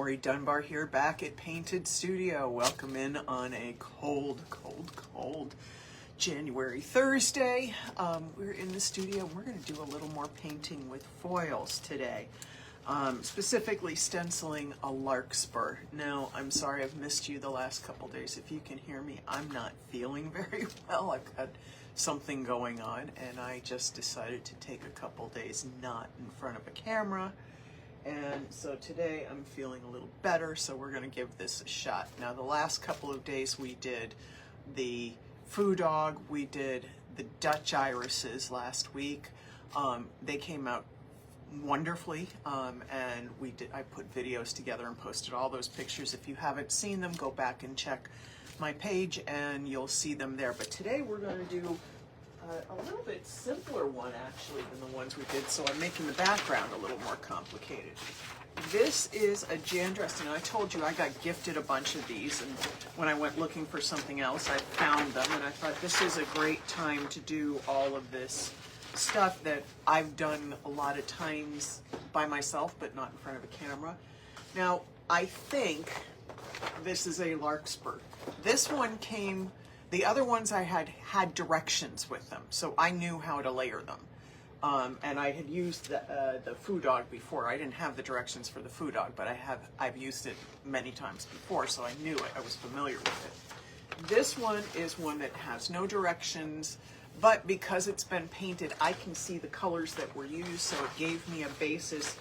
Lori Dunbar here, back at Painted Studio. Welcome in on a cold January Thursday. We're in the studio. We're going to do a little more painting with foils today, specifically stenciling a larkspur. Now, I'm sorry I've missed you the last couple days. If you can hear me, I'm not feeling very well. I've got something going on, and I just decided to take a couple days not in front of a camera. And so today I'm feeling a little better, so we're going to give this a shot. Now, the last couple of days we did the Foo Dog, we did the Dutch irises last week. They came out wonderfully, and I put videos together and posted all those pictures. If you haven't seen them, go back and check my page and you'll see them there. But today we're going to do a little bit simpler one actually than the ones we did, so I'm making the background a little more complicated. This is a Jan Dresden, and I told you I got gifted a bunch of these, and when I went looking for something else I found them, and I thought this is a great time to do all of this stuff that I've done a lot of times by myself but not in front of a camera. Now, I think this is a larkspur. This one came, the other ones I had directions with them, so I knew how to layer them. And I had used the Foo Dog before. I didn't have the directions for the Foo Dog, but I've used it many times before, so I knew it. I was familiar with it. This one is one that has no directions, but because it's been painted, I can see the colors that were used, so it gave me a basis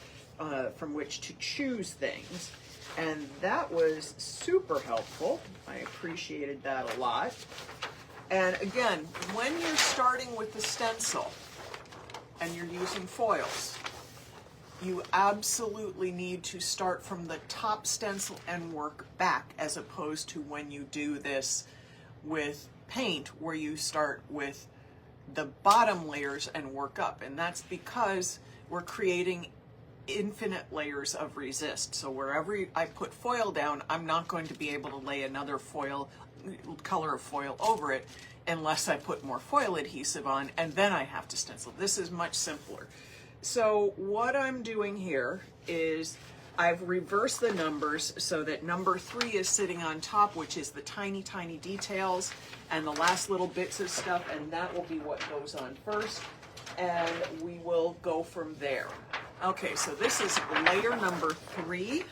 from which to choose things. And that was super helpful. I appreciated that a lot. And again, when you're starting with the stencil and you're using foils, you absolutely need to start from the top stencil and work back, as opposed to when you do this with paint, where you start with the bottom layers and work up. And that's because we're creating infinite layers of resist. So wherever I put foil down, I'm not going to be able to lay another color of foil over it unless I put more foil adhesive on, and then I have to stencil. This is much simpler. So what I'm doing here is I've reversed the numbers so that number 3 is sitting on top, which is the tiny details and the last little bits of stuff, and that will be what goes on first, and we will go from there. Okay, so this is layer number 3,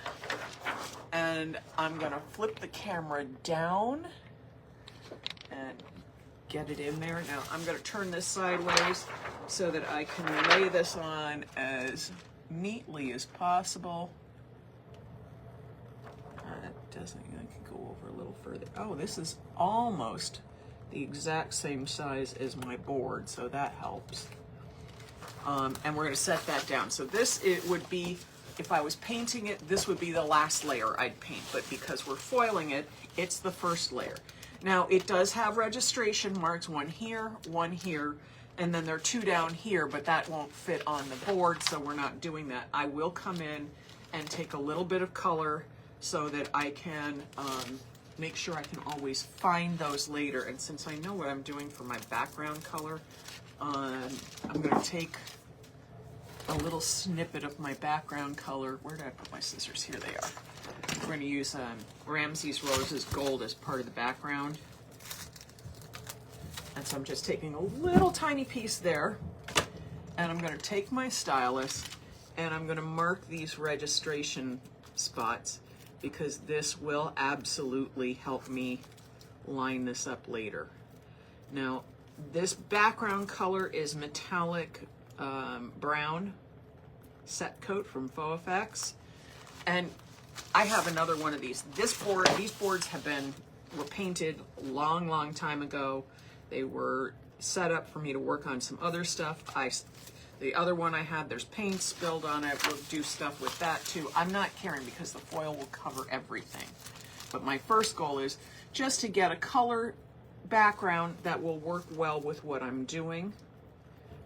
and I'm gonna flip the camera down and get it in there. Now I'm gonna turn this sideways so that I can lay this on as neatly as possible. That doesn't, I can go over a little further. Oh, this is almost the exact same size as my board, so that helps. And we're going to set that down. So this, it would be, if I was painting it, this would be the last layer I'd paint, but because we're foiling it, it's the first layer. Now, it does have registration marks, one here, and then there are 2 down here, but that won't fit on the board, so we're not doing that. I will come in and take a little bit of color so that I can make sure I can always find those later. And since I know what I'm doing for my background color, I'm going to take a little snippet of my background color. Where did I put my scissors? Here they are. We're going to use Ramses Roses Gold as part of the background. And so I'm just taking a little tiny piece there, and I'm going to take my stylus and I'm going to mark these registration spots, because this will absolutely help me line this up later. Now, this background color is metallic brown set coat from Faux Effects, and I have another one of these. These boards were painted long time ago. They were set up for me to work on some other stuff. The other one I had, there's paint spilled on it. We'll do stuff with that too. I'm not caring because the foil will cover everything. But my first goal is just to get a color background that will work well with what I'm doing.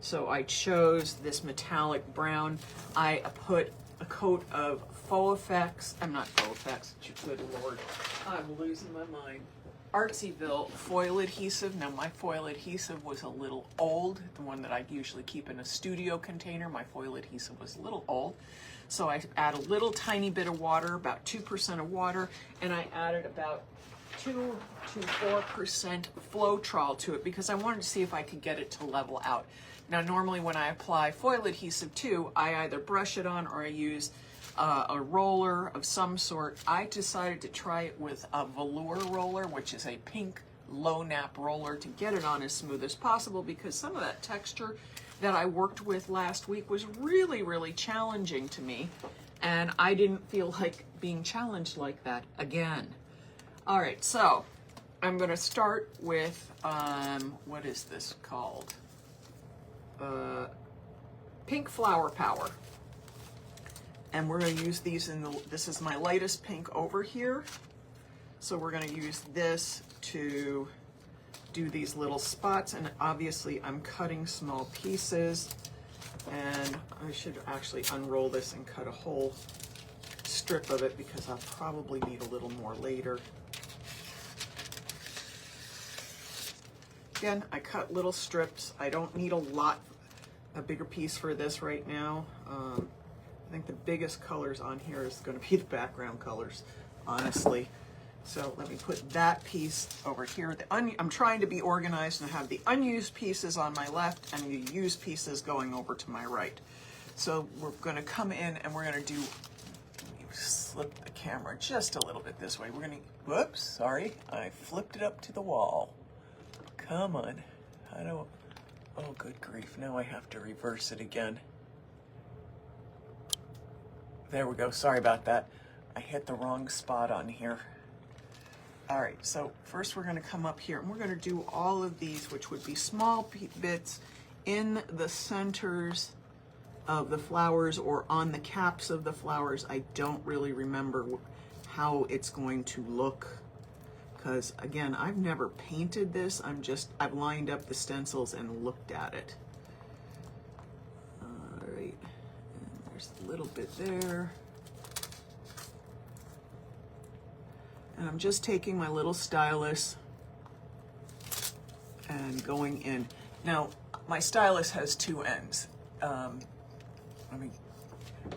So I chose this metallic brown. I put a coat of Faux Effects, I'm not Faux Effects, good Lord, I'm losing my mind. Artsyville foil adhesive. Now my foil adhesive was a little old. The one that I usually keep in a studio container, my foil adhesive was a little old. So I add a little tiny bit of water, about 2% of water, and I added about 2 to 4% Floetrol to it because I wanted to see if I could get it to level out. Now normally when I apply foil adhesive too, I either brush it on or I use a roller of some sort. I decided to try it with a velour roller, which is a pink low nap roller, to get it on as smooth as possible because some of that texture that I worked with last week was really, really challenging to me, and I didn't feel like being challenged like that again. All right, so I'm going to start with, what is this called? Pink Flower Power. And we're going to use these this is my lightest pink over here. So we're going to use this to do these little spots. And obviously I'm cutting small pieces. And I should actually unroll this and cut a whole strip of it because I'll probably need a little more later. Again, I cut little strips. I don't need a bigger piece for this right now. I think the biggest colors on here is going to be the background colors, honestly. So let me put that piece over here. I'm trying to be organized and have the unused pieces on my left and the used pieces going over to my right. So we're going to come in and we're going to do, slip the camera just a little bit this way. We're going to, whoops, sorry, I flipped it up to the wall. Come on. Oh, good grief. Now I have to reverse it again. There we go. Sorry about that. I hit the wrong spot on here. All right, so first we're going to come up here and we're going to do all of these, which would be small bits in the centers of the flowers or on the caps of the flowers. I don't really remember how it's going to look because, again, I've never painted this. I've lined up the stencils and looked at it. All right, and there's a little bit there. And I'm just taking my little stylus and going in. Now, my stylus has two ends.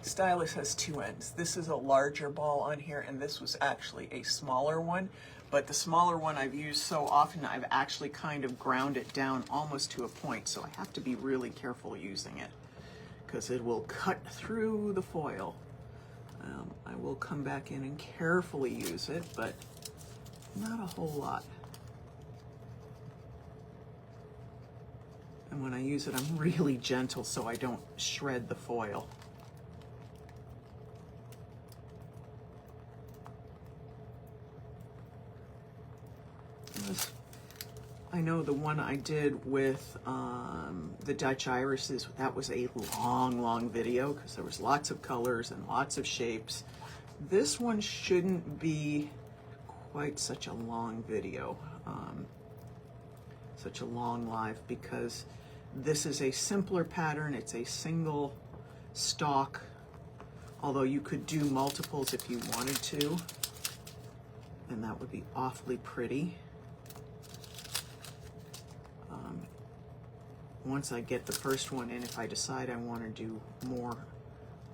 Stylus has two ends. This is a larger ball on here, and this was actually a smaller one. But the smaller one I've used so often, I've actually kind of ground it down almost to a point. So I have to be really careful using it because it will cut through the foil. I will come back in and carefully use it, but not a whole lot. And when I use it, I'm really gentle so I don't shred the foil. I know the one I did with the Dutch irises, that was a long video because there was lots of colors and lots of shapes. This one shouldn't be quite such a long video, such a long live, because this is a simpler pattern. It's a single stalk, although you could do multiples if you wanted to, and that would be awfully pretty. Once I get the first one in, if I decide I want to do more,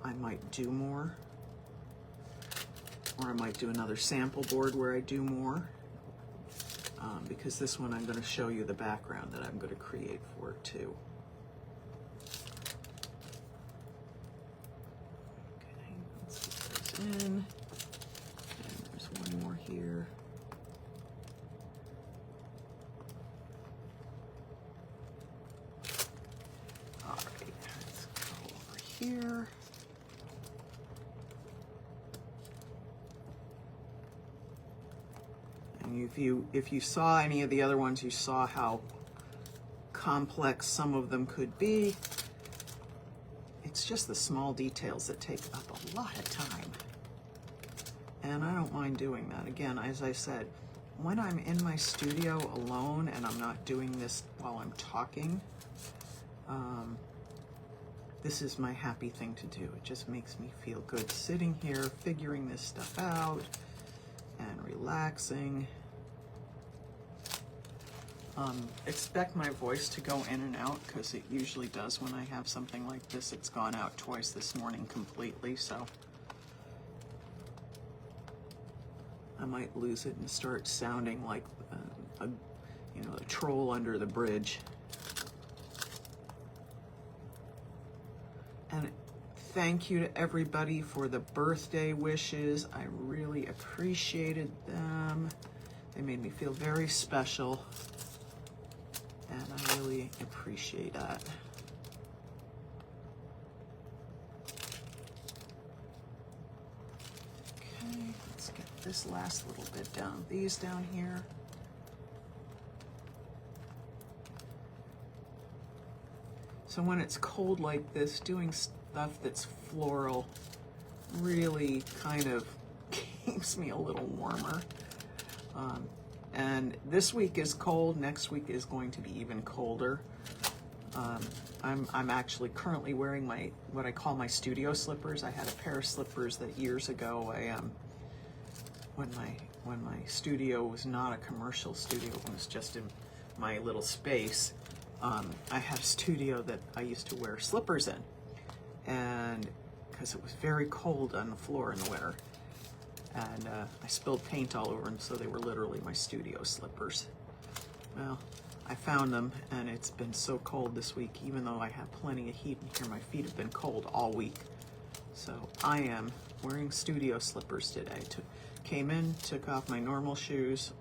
I might do more. Or I might do another sample board where I do more. Because this one I'm going to show you the background that I'm going to create for it too. Okay, let's get those in. And there's one more here. Here. And if you saw any of the other ones, you saw how complex some of them could be. It's just the small details that take up a lot of time. And I don't mind doing that. Again, as I said, when I'm in my studio alone and I'm not doing this while I'm talking, this is my happy thing to do. It just makes me feel good sitting here, figuring this stuff out and relaxing. Expect my voice to go in and out because it usually does when I have something like this. It's gone out twice this morning completely, so I might lose it and start sounding like a troll under the bridge. And thank you to everybody for the birthday wishes. I really appreciated them. They made me feel very special. And I really appreciate that. Okay, let's get this last little bit down. These down here. So when it's cold like this, doing stuff that's floral really kind of keeps me a little warmer. And this week is cold. Next week is going to be even colder. I'm actually currently wearing what I call my studio slippers. I had a pair of slippers that years ago when my studio was not a commercial studio, it was just in my little space. I had a studio that I used to wear slippers in, and because it was very cold on the floor in the winter. And I spilled paint all over them, so they were literally my studio slippers. Well, I found them, and it's been so cold this week, even though I have plenty of heat in here, my feet have been cold all week. So I am wearing studio slippers today. Came in, took off my normal shoes,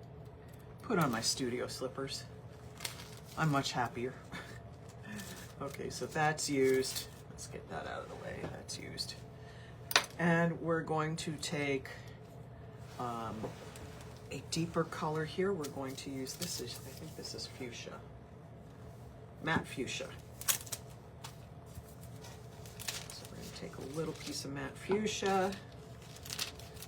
put on my studio slippers. I'm much happier. Okay, so that's used. Let's get that out of the way. That's used. And we're going to take a deeper color here. We're going to use I think this is fuchsia, matte fuchsia. So we're going to take a little piece of matte fuchsia.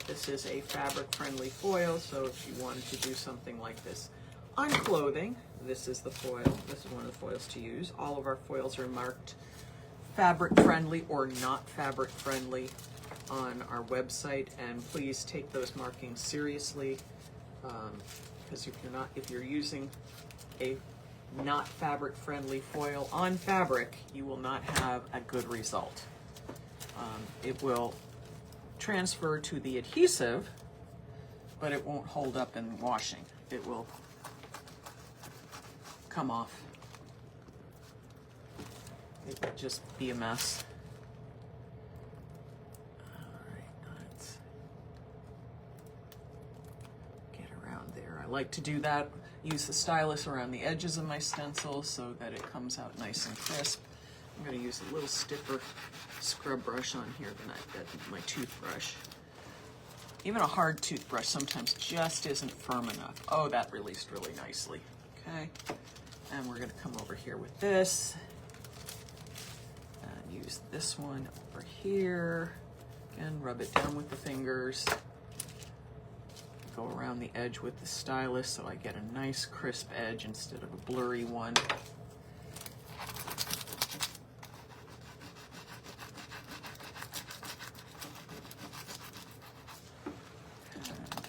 This is a fabric-friendly foil, so if you wanted to do something like this on clothing, this is the foil. This is one of the foils to use. All of our foils are marked fabric-friendly or not fabric-friendly on our website, and please take those markings seriously, because if you're using a not fabric-friendly foil on fabric, you will not have a good result. It will transfer to the adhesive, but it won't hold up in washing. It will come off. It will just be a mess. I like to do that, use the stylus around the edges of my stencil so that it comes out nice and crisp. I'm going to use a little stiffer scrub brush on here than my toothbrush. Even a hard toothbrush sometimes just isn't firm enough. Oh, that released really nicely. Okay, and we're going to come over here with this and use this one over here. Again, rub it down with the fingers. Go around the edge with the stylus so I get a nice crisp edge instead of a blurry one.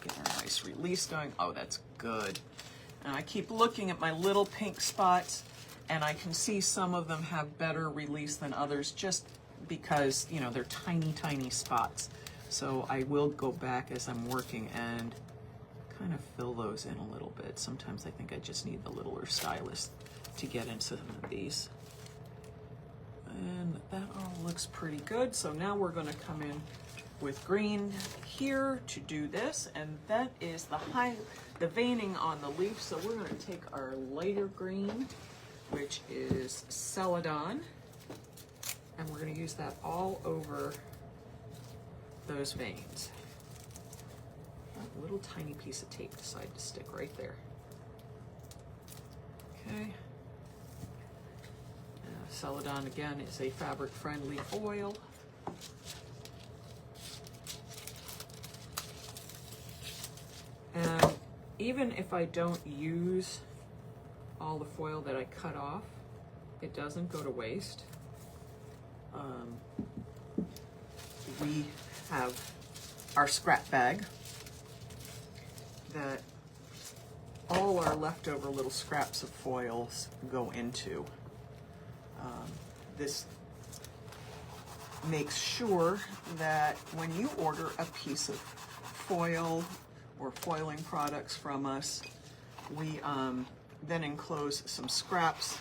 Get a nice release going. Oh, that's good. And I keep looking at my little pink spots, and I can see some of them have better release than others just because, they're tiny, tiny spots. So I will go back as I'm working and kind of fill those in a little bit. Sometimes I think I just need the littler stylus to get into some of these. And that all looks pretty good. So now we're going to come in with green here to do this, and that is the veining on the leaf. So we're going to take our lighter green, which is Celadon, and we're going to use that all over those veins. A little tiny piece of tape decided to stick right there. Okay. Celadon, again, is a fabric-friendly foil. And even if I don't use all the foil that I cut off, it doesn't go to waste. We have our scrap bag that all our leftover little scraps of foils go into. This makes sure that when you order a piece of foil or foiling products from us, we then enclose some scraps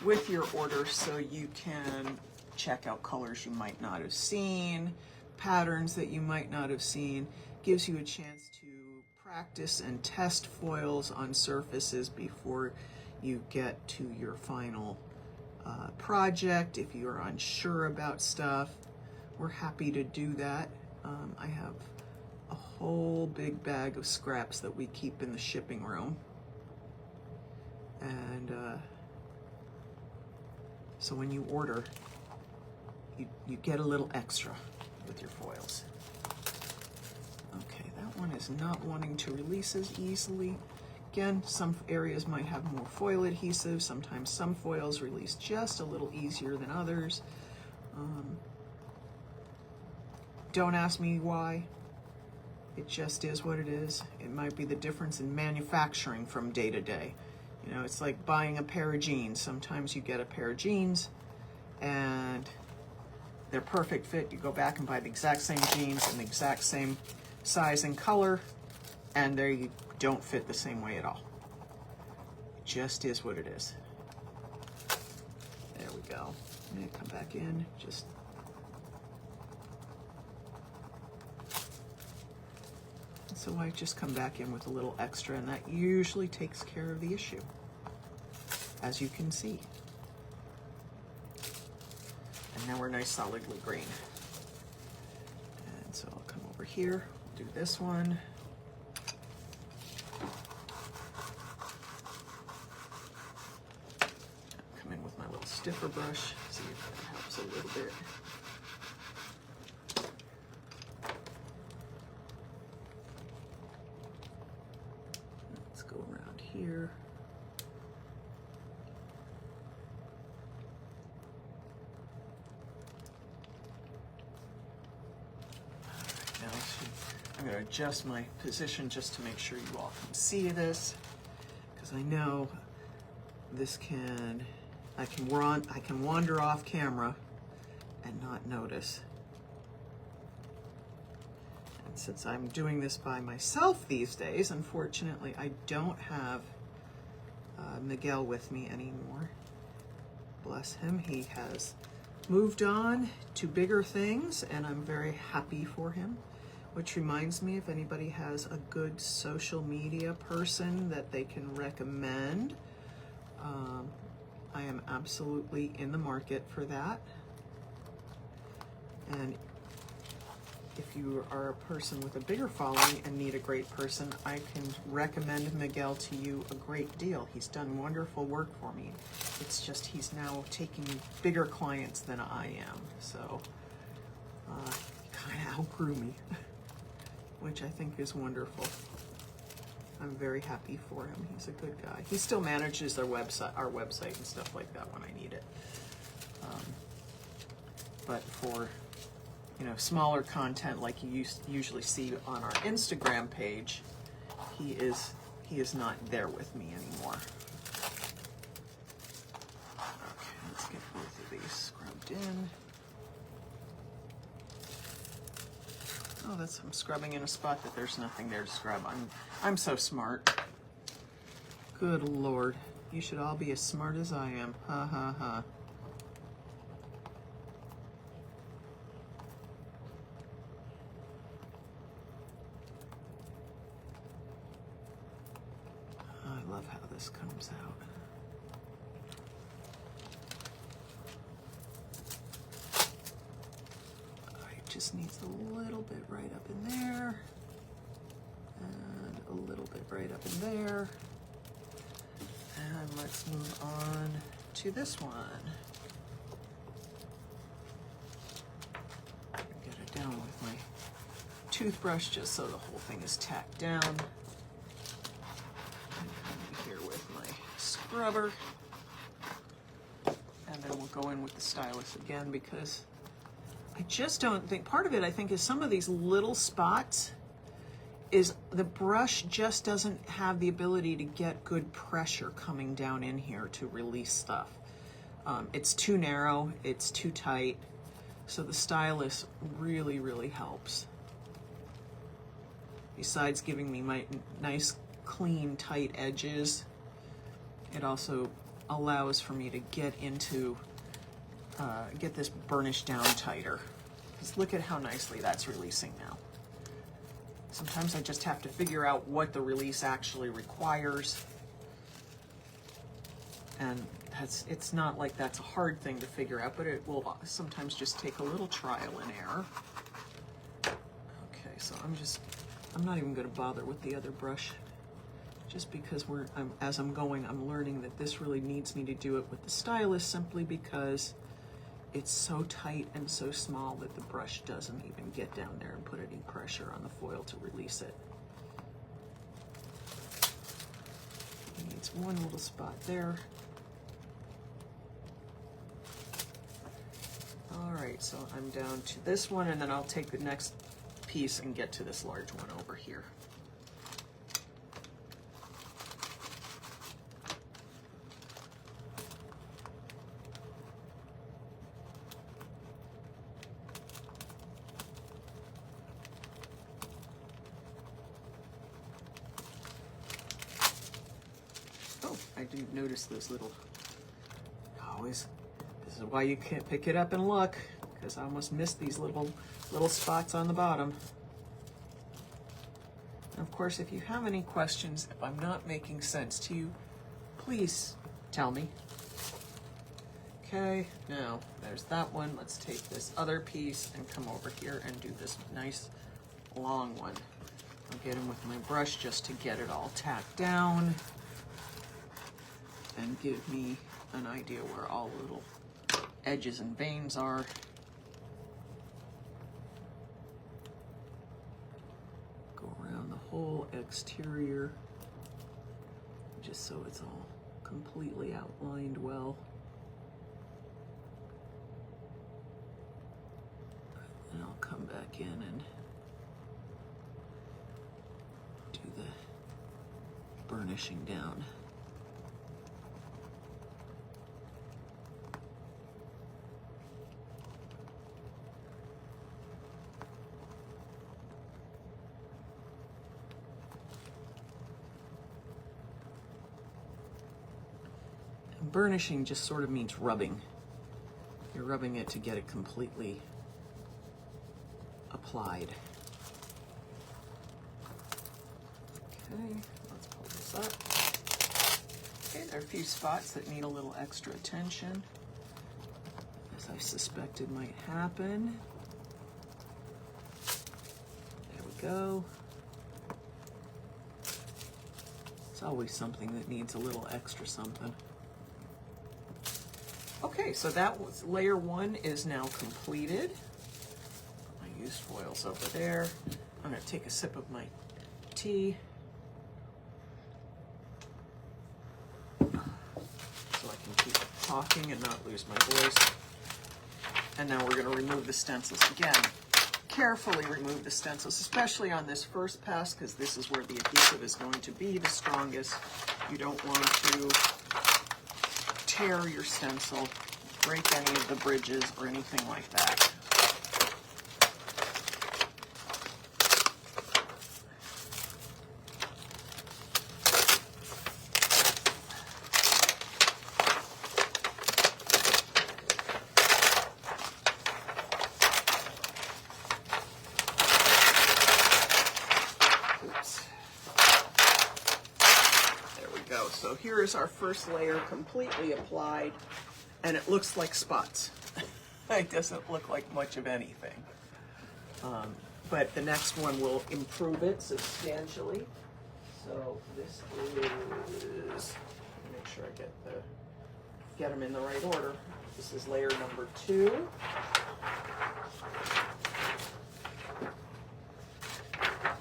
with your order so you can check out colors you might not have seen, patterns that you might not have seen. Gives you a chance to practice and test foils on surfaces before you get to your final project. If you're unsure about stuff, we're happy to do that. I have a whole big bag of scraps that we keep in the shipping room. And so when you order, you get a little extra with your foils. Okay, that one is not wanting to release as easily. Again, some areas might have more foil adhesive. Sometimes some foils release just a little easier than others. Don't ask me why. It just is what it is. It might be the difference in manufacturing from day to day. You know, it's like buying a pair of jeans. Sometimes you get a pair of jeans and they're perfect fit. You go back and buy the exact same jeans in the exact same size and color, and they don't fit the same way at all. It just is what it is. There we go. I'm gonna come back in, just so I just come back in with a little extra, and that usually takes care of the issue, as you can see. And now we're nice solidly green. And so I'll come over here, do this one. Come in with my little stiffer brush, see if that helps a little bit. Let's go around here. I'm going to adjust my position just to make sure you all can see this, because I know this I can wander off camera and not notice. And since I'm doing this by myself these days, unfortunately, I don't have Miguel with me anymore. Bless him, he has moved on to bigger things, and I'm very happy for him. Which reminds me, if anybody has a good social media person that they can recommend, I am absolutely in the market for that. And if you are a person with a bigger following and need a great person, I can recommend Miguel to you a great deal. He's done wonderful work for me. It's just he's now taking bigger clients than I am. So he kind of outgrew me. Which I think is wonderful. I'm very happy for him. He's a good guy. He still manages our website and stuff like that when I need it. But for smaller content like you usually see on our Instagram page, he is not there with me anymore. Okay, let's get both of these scrubbed in. Oh, I'm scrubbing in a spot that there's nothing there to scrub. I'm so smart. Good Lord. You should all be as smart as I am. Ha ha ha. I love how this comes out. Just needs a little bit right up in there, and a little bit right up in there. And let's move on to this one. Get it down with my toothbrush just so the whole thing is tacked down. And come here with my scrubber. And then we'll go in with the stylus again, because I just don't think, part of it I think is some of these little spots, is the brush just doesn't have the ability to get good pressure coming down in here to release stuff. It's too narrow, it's too tight, so the stylus really, really helps. Besides giving me my nice, clean, tight edges, it also allows for me to get into, get this burnish down tighter. Because look at how nicely that's releasing now. Sometimes I just have to figure out what the release actually requires. And it's not like that's a hard thing to figure out, but it will sometimes just take a little trial and error. Okay, so I'm not even going to bother with the other brush, just because as I'm going, I'm learning that this really needs me to do it with the stylus, simply because it's so tight and so small that the brush doesn't even get down there and put any pressure on the foil to release it. It needs one little spot there. All right, so I'm down to this one, and then I'll take the next piece and get to this large one over here. Oh, I didn't notice those little, this is why you can't pick it up and look, because I almost missed these little spots on the bottom. And of course, if you have any questions, if I'm not making sense to you, please tell me. Okay, now there's that one. Let's take this other piece and come over here and do this nice long one. I'll get in with my brush just to get it all tacked down and give me an idea where all the little edges and veins are. Go around the whole exterior, just so it's all completely outlined well. And I'll come back in and do the burnishing down. Burnishing just sort of means rubbing. You're rubbing it to get it completely applied. Okay, let's pull this up. Okay, there are a few spots that need a little extra attention, as I suspected might happen. There we go. It's always something that needs a little extra something. Okay, so that was layer one is now completed. I used foils over there. I'm going to take a sip of my tea so I can keep talking and not lose my voice. And now we're going to remove the stencils again. Carefully remove the stencils, especially on this first pass, because this is where the adhesive is going to be the strongest. You don't want to tear your stencil, break any of the bridges or anything like that. So here is our first layer completely applied, and it looks like spots. It doesn't look like much of anything. But the next one will improve it substantially. So this is, make sure I get them in the right order. This is layer number 2.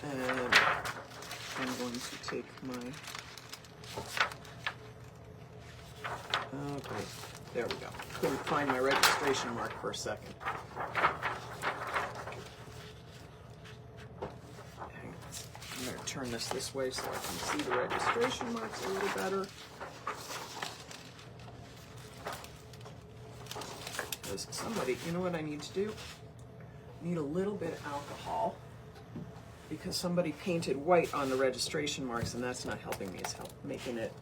And I'm going to take my, okay, there we go. Couldn't find my registration mark for a second. Hang on. turn this way so I can see the registration marks a little better. Because somebody, you know what I need to do? I need a little bit of alcohol, because somebody painted white on the registration marks, and that's not helping me. It's making it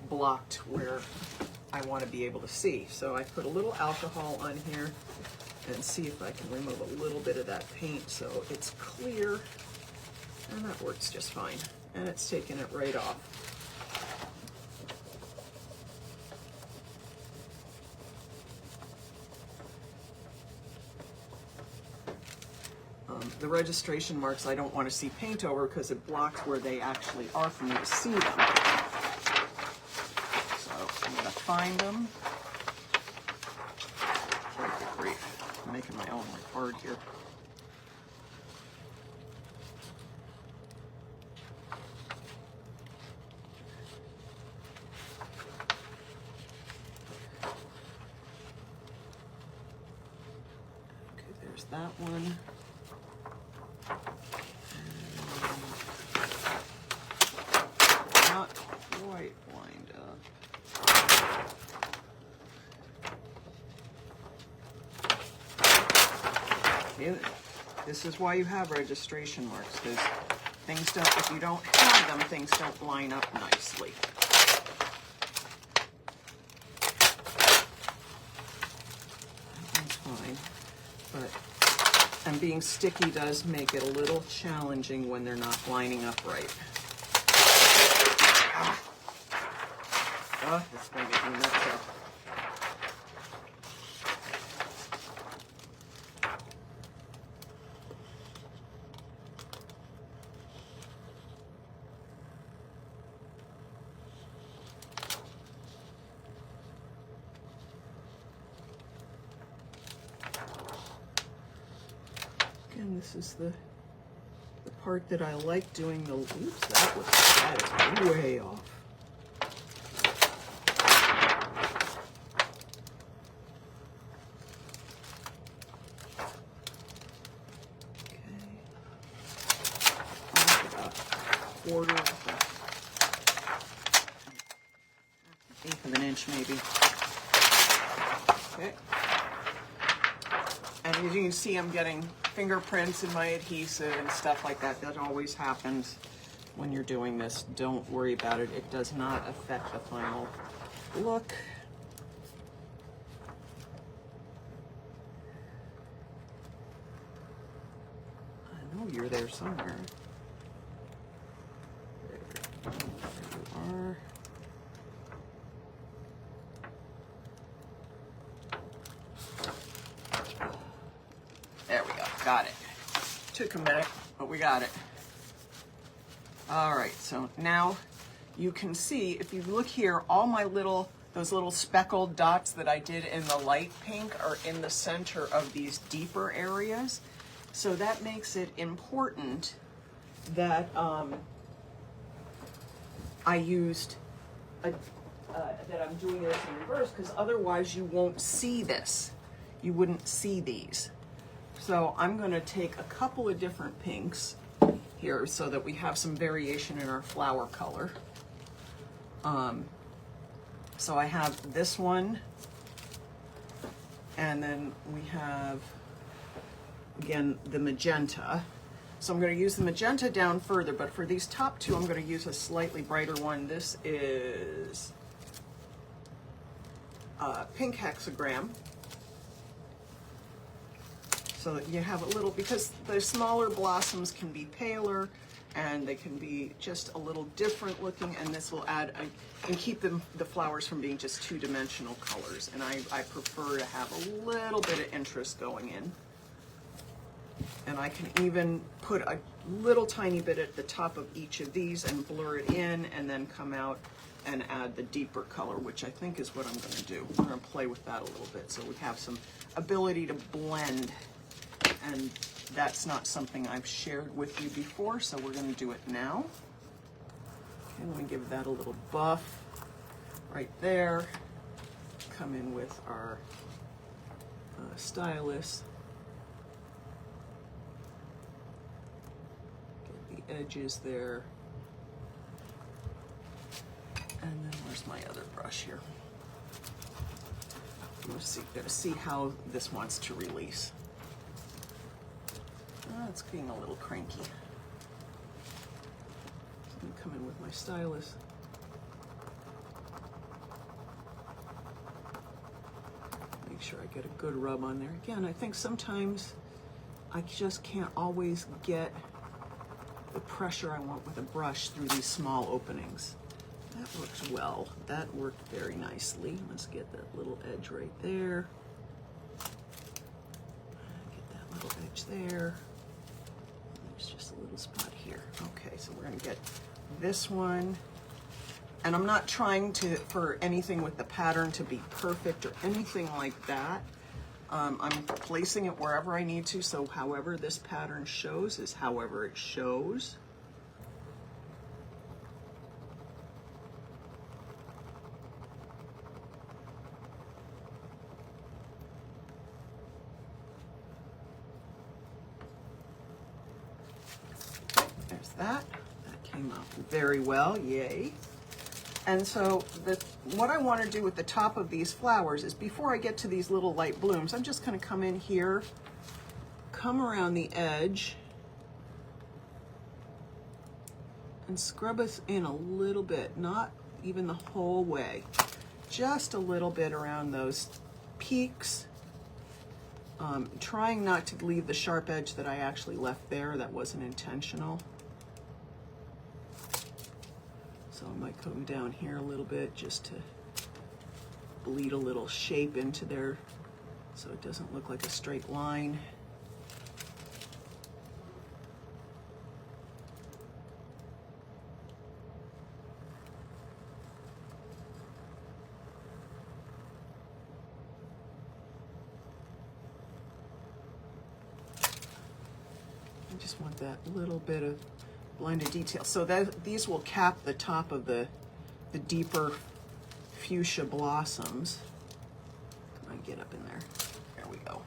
blocked where I want to be able to see. So I put a little alcohol on here and see if I can remove a little bit of that paint so it's clear, and that works just fine. And it's taking it right off. The registration marks I don't want to see paint over because it blocks where they actually are for me to see them. So I'm going to find them. Good grief. I'm making my own card here. Okay, there's that one. Not quite lined up. Okay, this is why you have registration marks, because things don't, if you don't have them, things don't line up nicely. That's fine, but and being sticky does make it a little challenging when they're not lining up right. Oh, this is going to get me nuts up. Again, this is the part that I like doing the, oops, that is way off. Quarter of eighth of an inch maybe. Okay. And as you can see, I'm getting fingerprints in my adhesive and stuff like that. That always happens when you're doing this. Don't worry about it. It does not affect the final look. I know you're there somewhere. There we go, got it. Took a minute, but we got it. All right, so now you can see, if you look here, all my those little speckled dots that I did in the light pink are in the center of these deeper areas. So that makes it important that I used that I'm doing this in reverse, because otherwise you won't see this. You wouldn't see these. So I'm going to take a couple of different pinks here so that we have some variation in our flower color. So I have this one, and then we have, again, the magenta. So I'm going to use the magenta down further, but for these top two, I'm going to use a slightly brighter one. This is pink hexagram. So that you have a little, because the smaller blossoms can be paler and they can be just a little different looking, and this will add, and keep the flowers from being just two-dimensional colors. And I prefer to have a little bit of interest going in. And I can even put a little tiny bit at the top of each of these and blur it in, and then come out and add the deeper color, which I think is what I'm going to do. I'm going to play with that a little bit so we have some ability to blend. And that's not something I've shared with you before, so we're going to do it now. Okay, let me give that a little buff right there. Come in with our stylus. Get edges there. And then where's my other brush here? Gotta see how this wants to release. Oh, it's getting a little cranky. I'm gonna come in with my stylus. Make sure I get a good rub on there. Again, I think sometimes I just can't always get the pressure I want with a brush through these small openings. That works well. That worked very nicely. Let's get that little edge right there. Get that little edge there. There's just a little spot here. Okay, so we're gonna get this one. And I'm not trying for anything with the pattern to be perfect or anything like that. I'm placing it wherever I need to, so however this pattern shows is however it shows. There's that. That came out very well, yay. And so what I want to do with the top of these flowers is before I get to these little light blooms, I'm just going to come in here, come around the edge, and scrub us in a little bit, not even the whole way, just a little bit around those peaks. Trying not to leave the sharp edge that I actually left there. That wasn't intentional. So I might come down here a little bit just to bleed a little shape into there so it doesn't look like a straight line. I just want that little bit of blended detail. So these will cap the top of the deeper fuchsia blossoms. Come on, get up in there. There we go.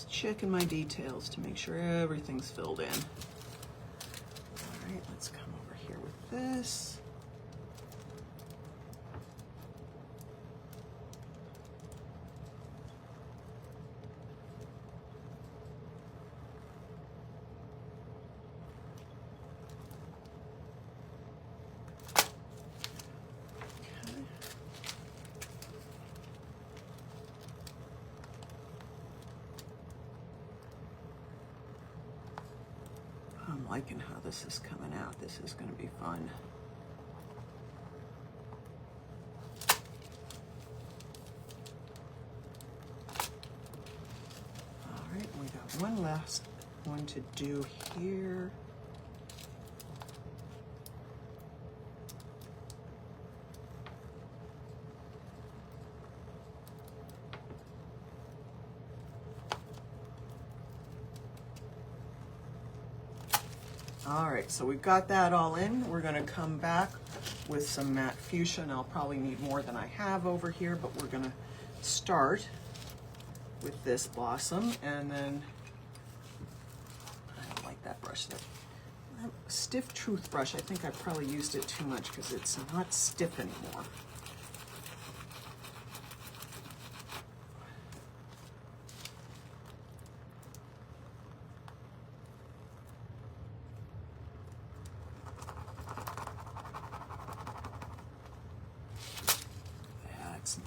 Checking my details to make sure everything's filled in. All right, let's come over here with this. I'm liking how this is coming out. This is going to be fun. All right, we got one last one to do here. All right, so we've got that all in. We're gonna come back with some matte fuchsia, and I'll probably need more than I have over here, but we're gonna start with this blossom, and then, I don't like that brush there. Stiff Truth brush, I think I probably used it too much because it's not stiff anymore.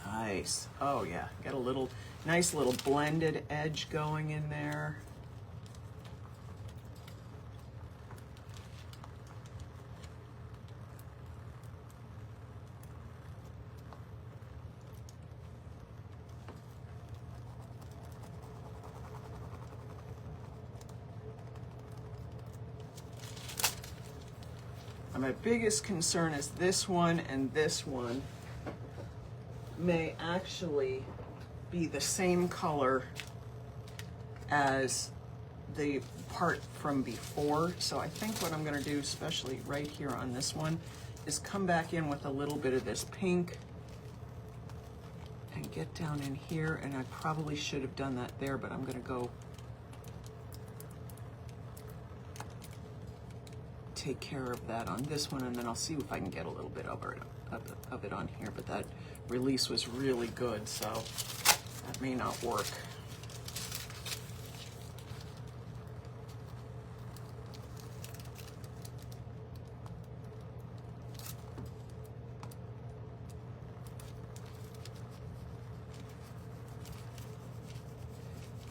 Nice. Oh yeah, got a little nice little blended edge going in there. My biggest concern is this one and this one may actually be the same color as the part from before. So I think what I'm gonna do, especially right here on this one, is come back in with a little bit of this pink and get down in here, and I probably should have done that there, but I'm gonna go take care of that on this one, and then I'll see if I can get a little bit of it on here, but that release was really good, so that may not work.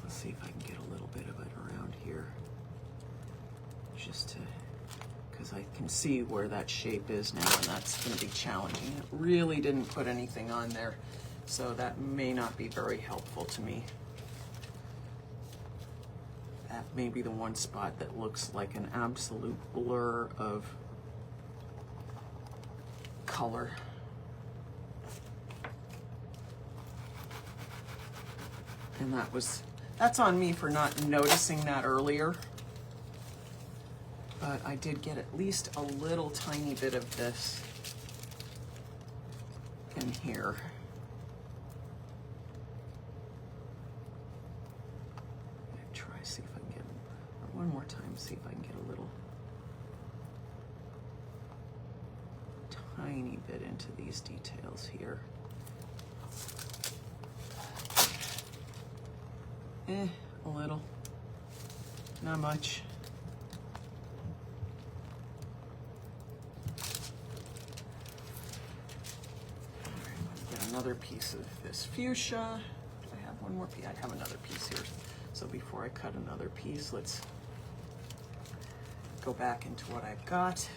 Let's see if I can get a little bit of it around here, just to, because I can see where that shape is now, and that's going to be challenging. It really didn't put anything on there, so that may not be very helpful to me. That may be the one spot that looks like an absolute blur of color. And that's on me for not noticing that earlier. But I did get at least a little tiny bit of this in here. Try, see if I can get one more time, see if I can get a little tiny bit into these details here. A little, not much. Another piece of this fuchsia. Do I have one more piece? I have another piece here. So before I cut another piece, let's go back into what I've got.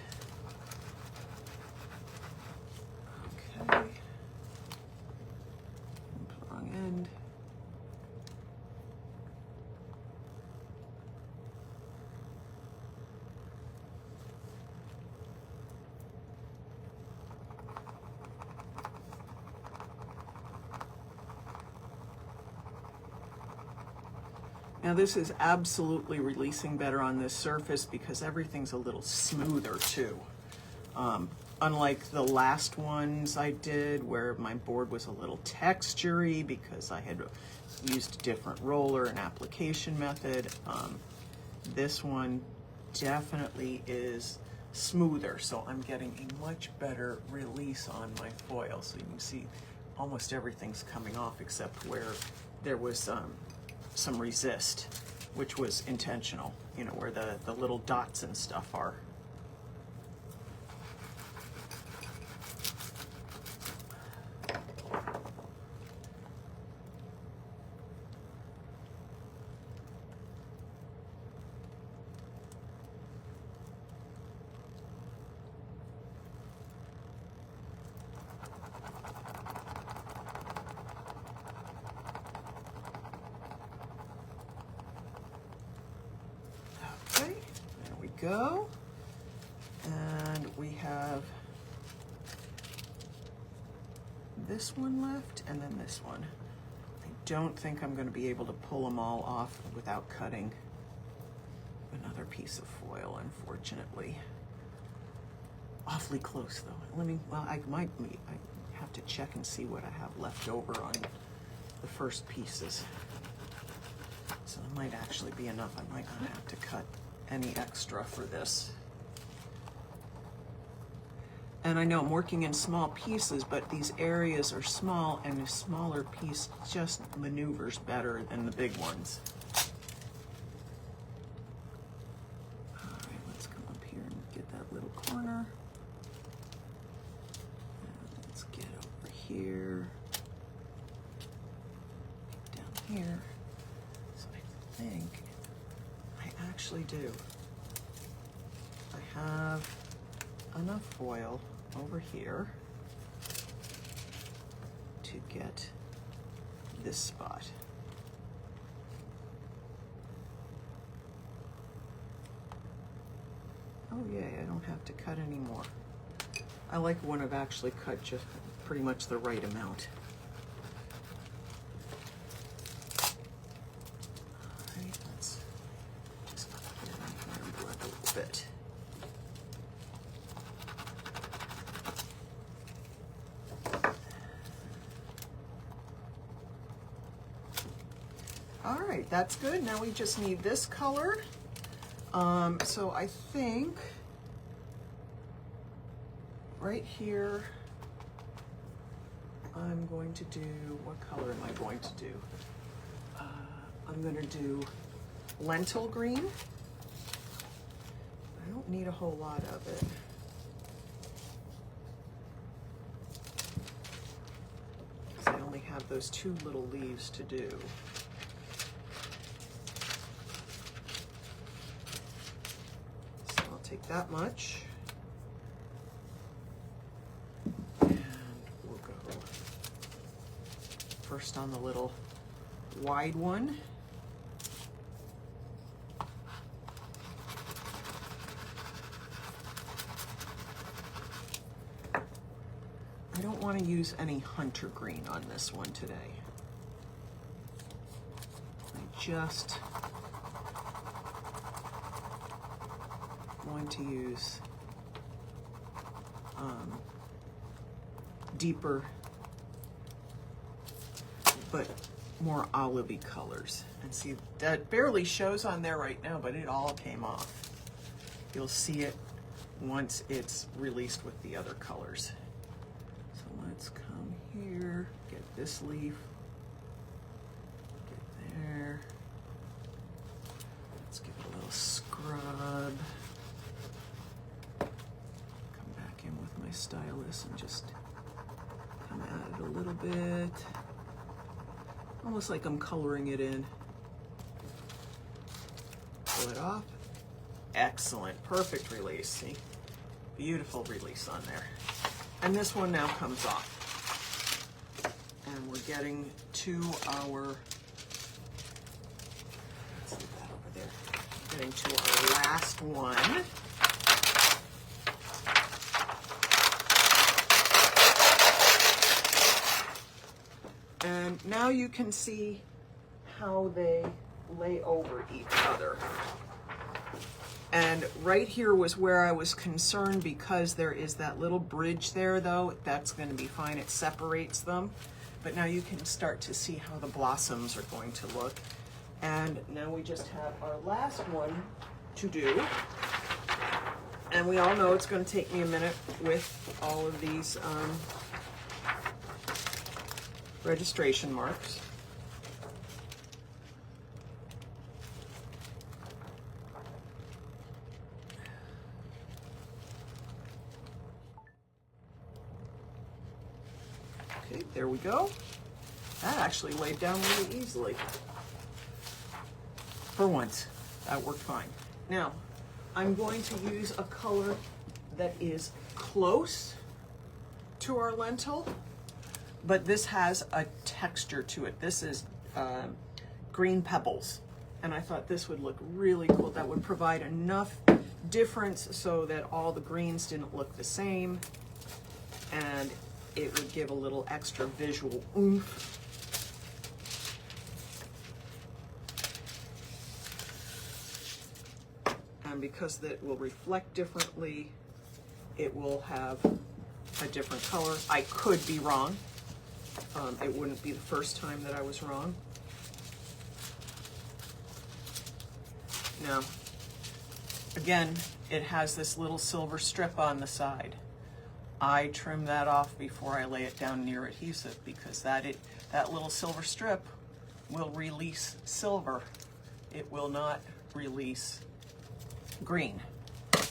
Okay. Wrong end. Now this is absolutely releasing better on this surface because everything's a little smoother too. Unlike the last ones I did where my board was a little textury because I had used a different roller and application method. This one definitely is smoother, so I'm getting a much better release on my foil. So you can see almost everything's coming off except where there was some resist, which was intentional, you know, where the little dots and stuff are. Go, and we have this one left and then this one. I don't think I'm going to be able to pull them all off without cutting another piece of foil, unfortunately. Awfully close though. I have to check and see what I have left over on the first pieces. So it might actually be enough. I might not have to cut any extra for this. And I know I'm working in small pieces, but these areas are small and a smaller piece just maneuvers better than the big ones. All right, let's come up here and get that little corner. And let's get over here, down here. So I think I actually do. I have enough foil over here to get this spot. Oh yay, I don't don't have to cut anymore. I like when I've actually cut just pretty much the right amount. All right, let's just get in here and blend a little bit. All right, that's good. Now we just need this color. So I think right here, I'm going to do, what color am I going to do? I'm going to do lentil green. I don't need a whole lot of it. Because I only have those 2 little leaves to do. So I'll take that much. First on the little wide one. I don't want to use any hunter green on this one today. I just want to use deeper but more olivey colors. And see, that barely shows on there right now, but it all came off. You'll see it once it's released with the other colors. So let's come here, get this leaf, get there. Let's give it a little scrub. Come back in with my stylus and just come at it a little bit. Almost like I'm coloring it in. Pull it off. Excellent, perfect release. See, beautiful release on there. And this one now comes off. And we're getting to our, let's leave that over there. Getting to our last one. And now you can see how they lay over each other. And right here was where I was concerned because there is that little bridge there though. That's going to be fine, it separates them. But now you can start to see how the blossoms are going to look. And now we just have our last one to do. And we all know it's going to take me a minute with all of these registration marks. Okay, there we go. That actually laid down really easily. For once, that worked fine. Now, I'm going to use a color that is close to our lentil, but this has a texture to it. This is green pebbles. And I thought this would look really cool. That would provide enough difference so that all the greens didn't look the same. And it would give a little extra visual oomph. And because that will reflect differently, it will have a different color. I could be wrong. It wouldn't be the first time that I was wrong. Now, again, it has this little silver strip on the side. I trim that off before I lay it down near adhesive because that little silver strip will release silver. It will not release green.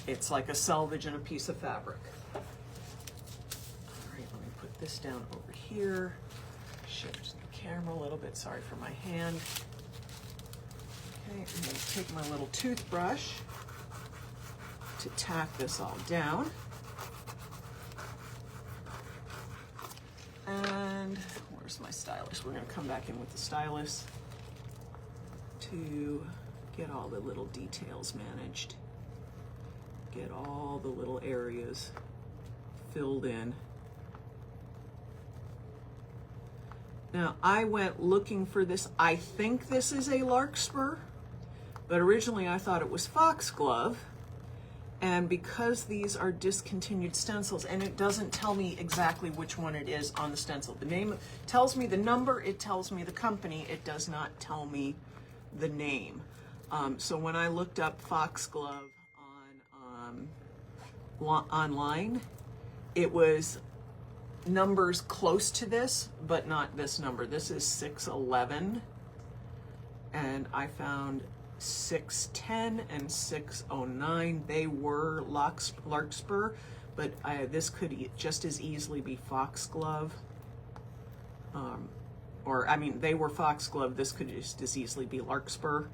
It's like a selvage in a piece of fabric. All right, let me put this down over here. Shift the camera a little bit, sorry for my hand. Okay, I'm going to take my little toothbrush to tack this all down. And where's my stylus? We're going to come back in with the stylus to get all the little details managed. get all the little areas filled in. Now, I went looking for this. I think this is a larkspur, but originally I thought it was foxglove. And because these are discontinued stencils, and it doesn't tell me exactly which one it is on the stencil. The name tells me the number, it tells me the company, it does not tell me the name. So when I looked up foxglove on online, it was numbers close to this, but not this number. This is 611, and I found 610 and 609. They were larkspur, but this could just as easily be foxglove. Or, I mean, they were foxglove. This could just as easily be larkspur.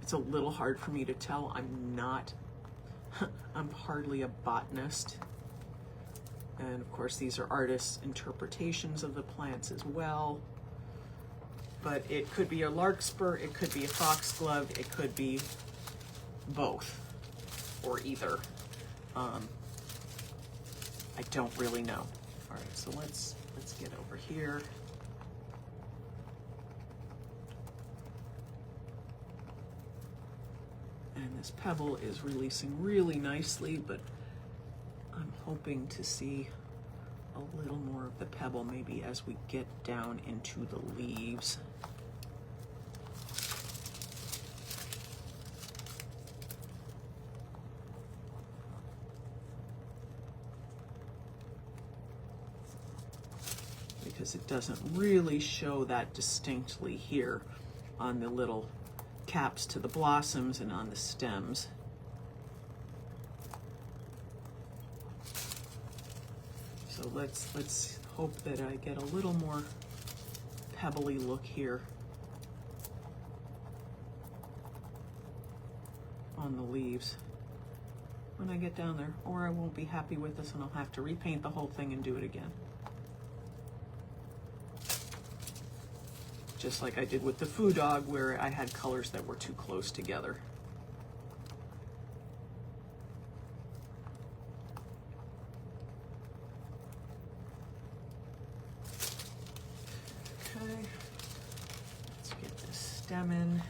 It's a little hard for me to tell. I'm hardly a botanist. And of course, these are artists' interpretations of the plants as well. But it could be a larkspur, it could be a foxglove, it could be both or either. I don't really know. All right, so let's get over here. And this pebble is releasing really nicely, but I'm hoping to see a little more of the pebble maybe as we get down into the leaves. Because it doesn't really show that distinctly here on the little caps to the blossoms and on the stems. So let's hope that I get a little more pebbly look here on the leaves when I get down there, or I won't be happy with this and I'll have to repaint the whole thing and do it again. Just like I did with the Foo Dog, where I had colors that were too close together. Okay, let's get this stem in.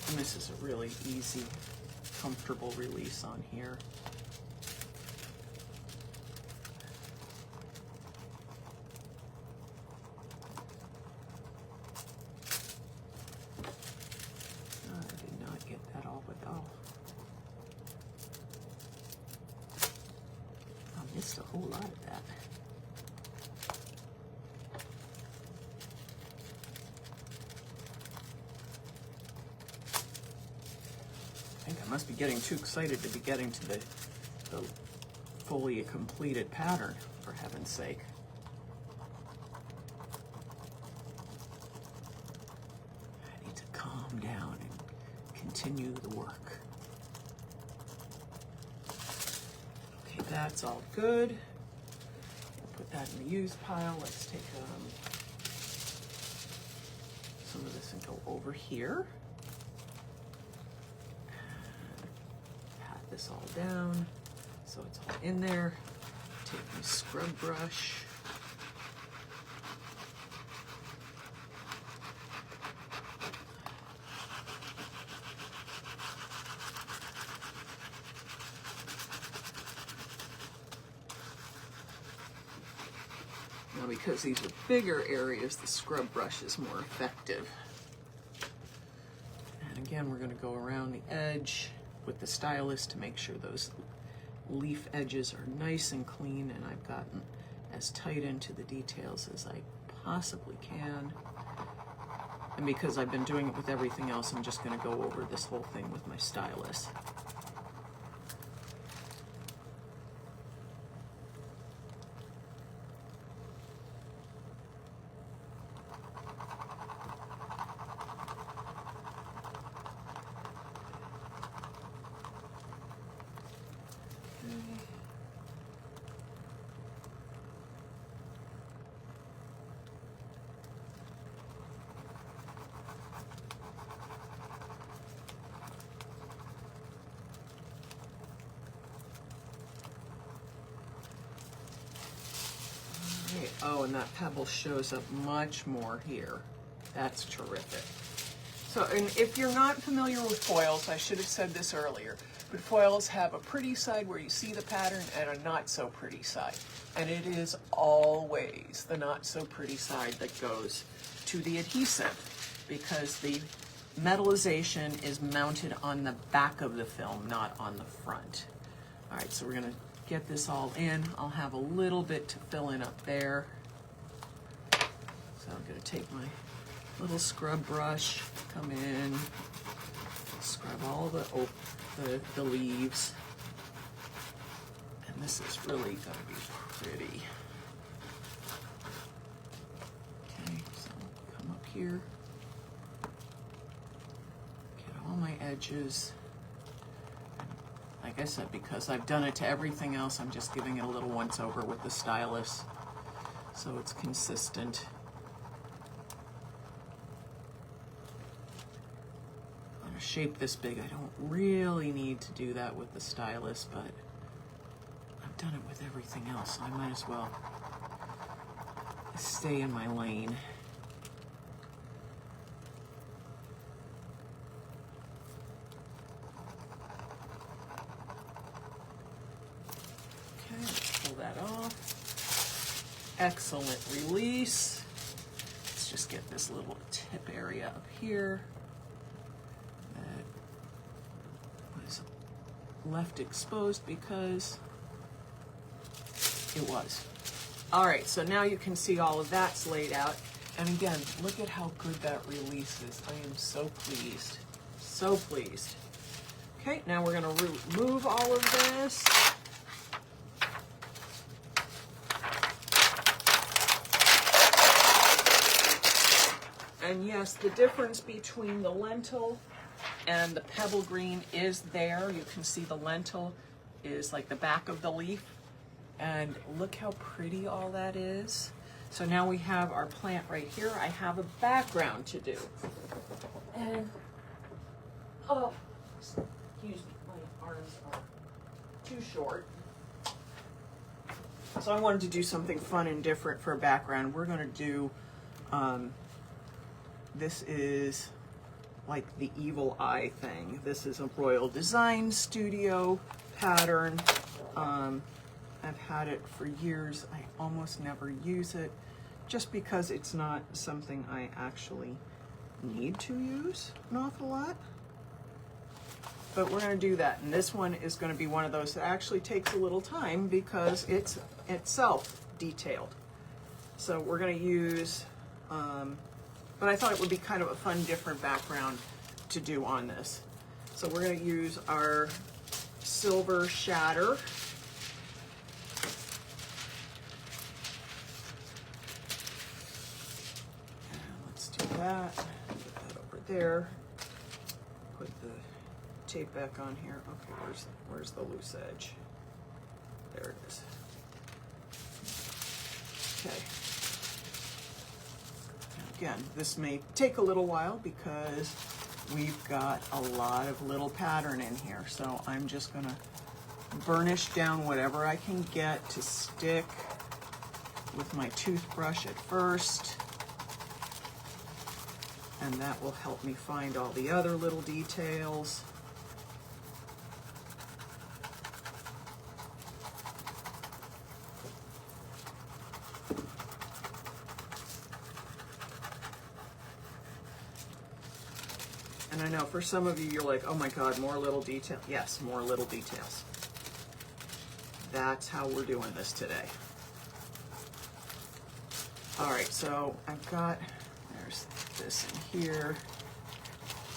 And this is a really easy, comfortable release on here. I did not get that all, but I missed a whole lot of that. I must be getting too excited to be getting to the fully completed pattern, for heaven's sake. I need to calm down and continue the work. Okay, that's all good. We'll put that in the used pile. Let's take some of this and go over here. This all down so it's all in there. Take my scrub brush. Now, because these are bigger areas, the scrub brush is more effective. And again, we're going to go around the edge with the stylus to make sure those leaf edges are nice and clean, and I've gotten as tight into the details as I possibly can. And because I've been doing it with everything else, I'm just going to go over this whole thing with my stylus. Oh, and that pebble shows up much more here. That's terrific. So, and if you're not familiar with foils, I should have said this earlier, but foils have a pretty side where you see the pattern and a not so pretty side. And it is always the not so pretty side that goes to the adhesive, because the metallization is mounted on the back of the film, not on the front. All right, so we're gonna get this all in. I'll have a little bit to fill in up there. So I'm gonna take my little scrub brush, come in, scrub all the leaves. And this is really gonna be pretty. Okay, so come up here, get all my edges. Like I said, because I've done it to everything else, I'm just giving it a little once over with the stylus so it's consistent. On a shape this big, I don't really need to do that with the stylus, but I've done it with everything else, so I might as well stay in my lane. That off. Excellent release. Let's just get this little tip area up here that was left exposed because it was. All right, so now you can see all of that's laid out. And again, look at how good that release is. I am so pleased, so pleased. Okay, now we're gonna remove all of this. And yes, the difference between the lentil and the pebble green is there. You can see the lentil is like the back of the leaf. And look how pretty all that is. So now we have our plant right here. I have a background to do. And, oh, excuse me, my arms are too short. So I wanted to do something fun and different for a background. We're gonna do, this is like the evil eye thing. This is a Royal Design Studio pattern. I've had it for years. I almost never use it just because it's not something I actually need to use an awful lot. But we're gonna do that. And this one is gonna be one of those that actually takes a little time because it's itself detailed. So we're gonna use, but I thought it would be kind of a fun, different background to do on this. So we're going to use our silver shatter. And let's do that. Get that over there. Put the tape back on here. Okay, where's the loose edge? There it is. Okay. Again, this may take a little while because we've got a lot of little pattern in here. So I'm just gonna burnish down whatever I can get to stick with my toothbrush at first. And that will help me find all the other little details. And I know for some of you, you're like, oh my God, more little detail. Yes, more little details. That's how we're doing this today. All right, so I've got, there's this in here.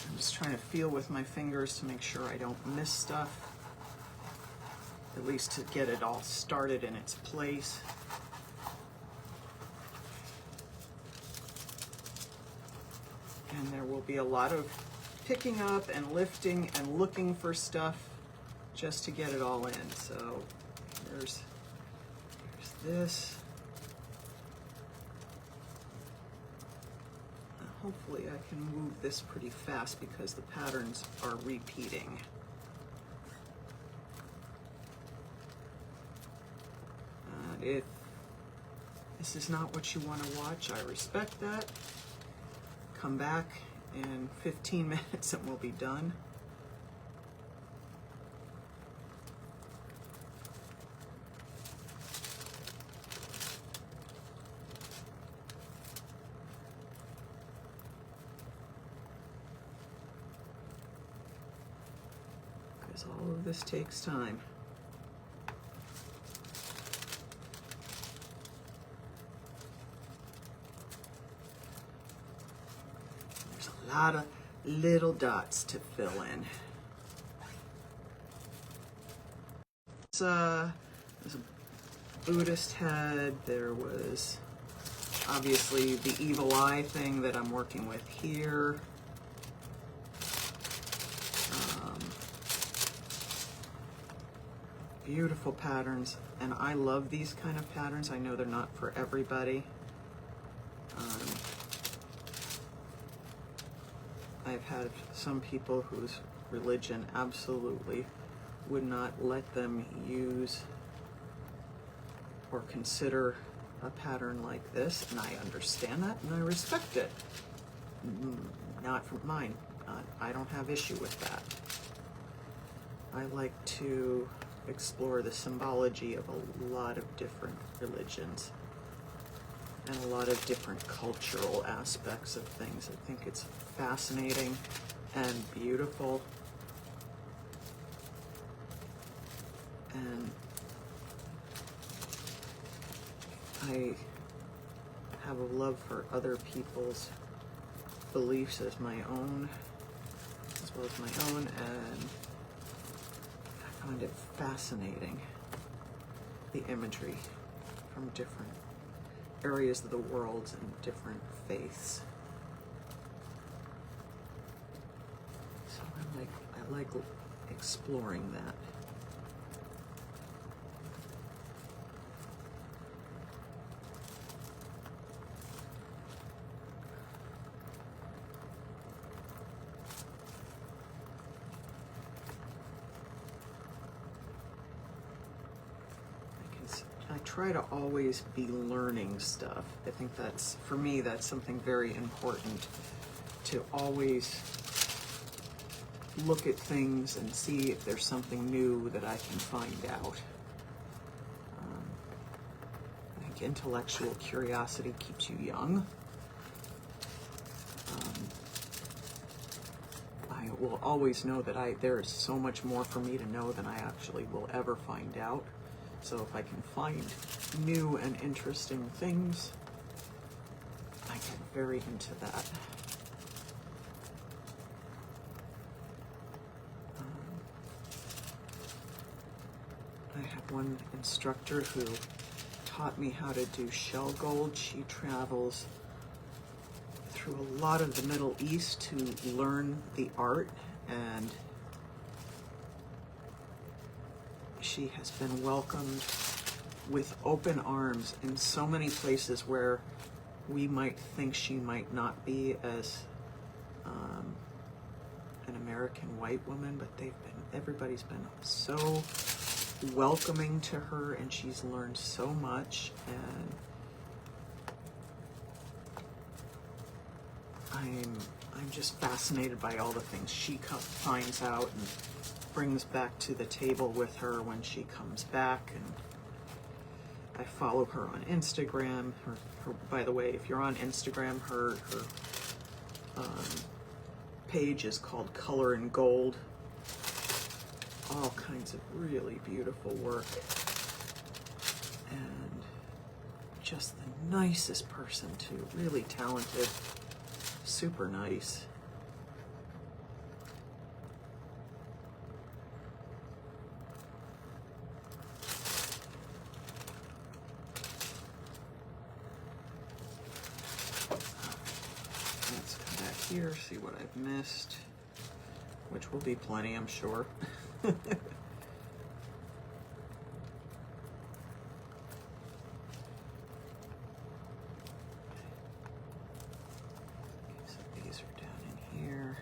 I'm just trying to feel with my fingers to make sure I don't miss stuff. At least to get it all started in its place. And there will be a lot of picking up and lifting and looking for stuff just to get it all in. So there's this. Hopefully I can move this pretty fast because the patterns are repeating. this is not what you want to watch, I respect that. Come back in 15 minutes and we'll be done. Because all of this takes time. A lot of little dots to fill in. There's a Buddhist head. There was obviously the evil eye thing that I'm working with here. Beautiful patterns, and I love these kind of patterns. I know they're not for everybody. I've had some people whose religion absolutely would not let them use or consider a pattern like this, and I understand that and I respect it. Not from mine. I don't have issue with that. I like to explore the symbology of a lot of different religions and a lot of different cultural aspects of things. I think it's fascinating and beautiful. And I have a love for other people's beliefs as my own, as well as my own, and I find it fascinating, the imagery from different areas of the world and different faiths. So I like exploring that. I try to always be learning stuff. I think that's, for me, that's something very important, to always look at things and see if there's something new that I can find out. I think intellectual curiosity keeps you young. I will always know that there is so much more for me to know than I actually will ever find out. So if I can find new and interesting things, I get very into that. I have one instructor who taught me how to do shell gold. She travels through a lot of the Middle East to learn the art, and she has been welcomed with open arms in so many places where we might think she might not be as an American white woman, but everybody's been so welcoming to her, and she's learned so much, and I'm just fascinated by all the things she finds out and brings back to the table with her when she comes back. And I follow her on Instagram. By the way, if you're on Instagram, her page is called Color and Gold. All kinds of really beautiful work, and just the nicest person too. Really talented, super nice. Let's come back here, see what I've missed, which will be plenty, I'm sure. Okay, so these are down in here.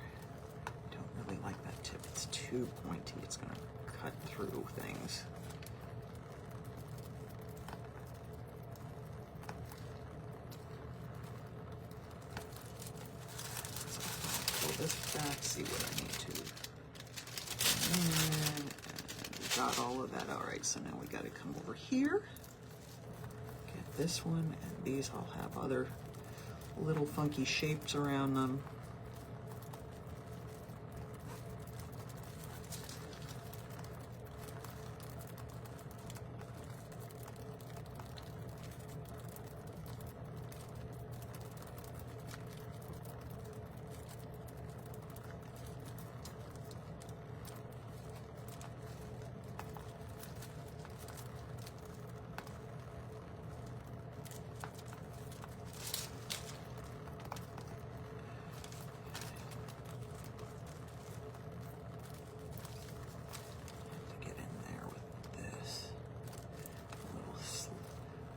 Don't really like that tip. It's too pointy. It's going to cut through things. back, see what I need to. And we got all of that. All right, so now we got to come over here. Get this one, and these all have other little funky shapes around them.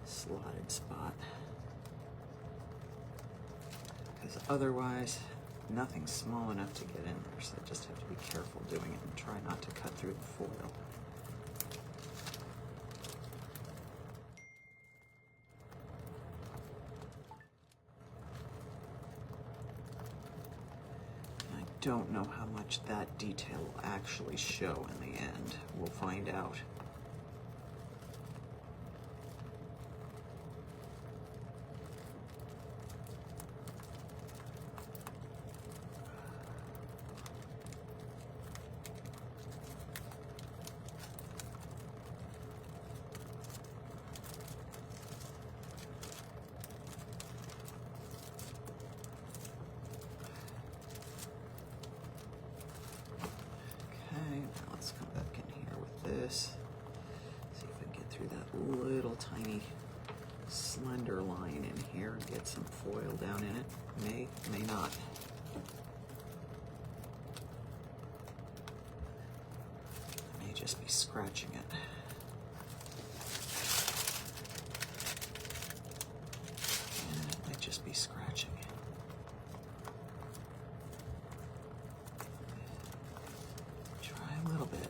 Slotted spot, because otherwise nothing's small enough to get in there, so I just have to be careful doing it and try not to cut through the foil. I don't know how much that detail will actually show in the end. We'll find out. This. See if I can get through that little tiny slender line in here and get some foil down in it. May not. I may just be scratching it. Yeah, it might just be scratching it. Try a little bit.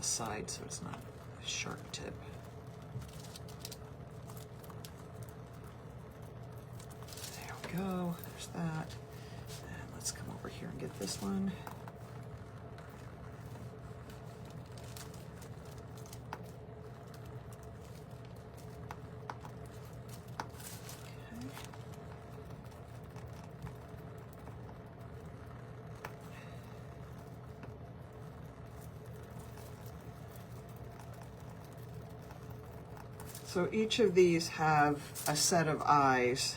Side so it's not a sharp tip. There we go, there's that. And let's come over here and get this one. So each of these have a set of eyes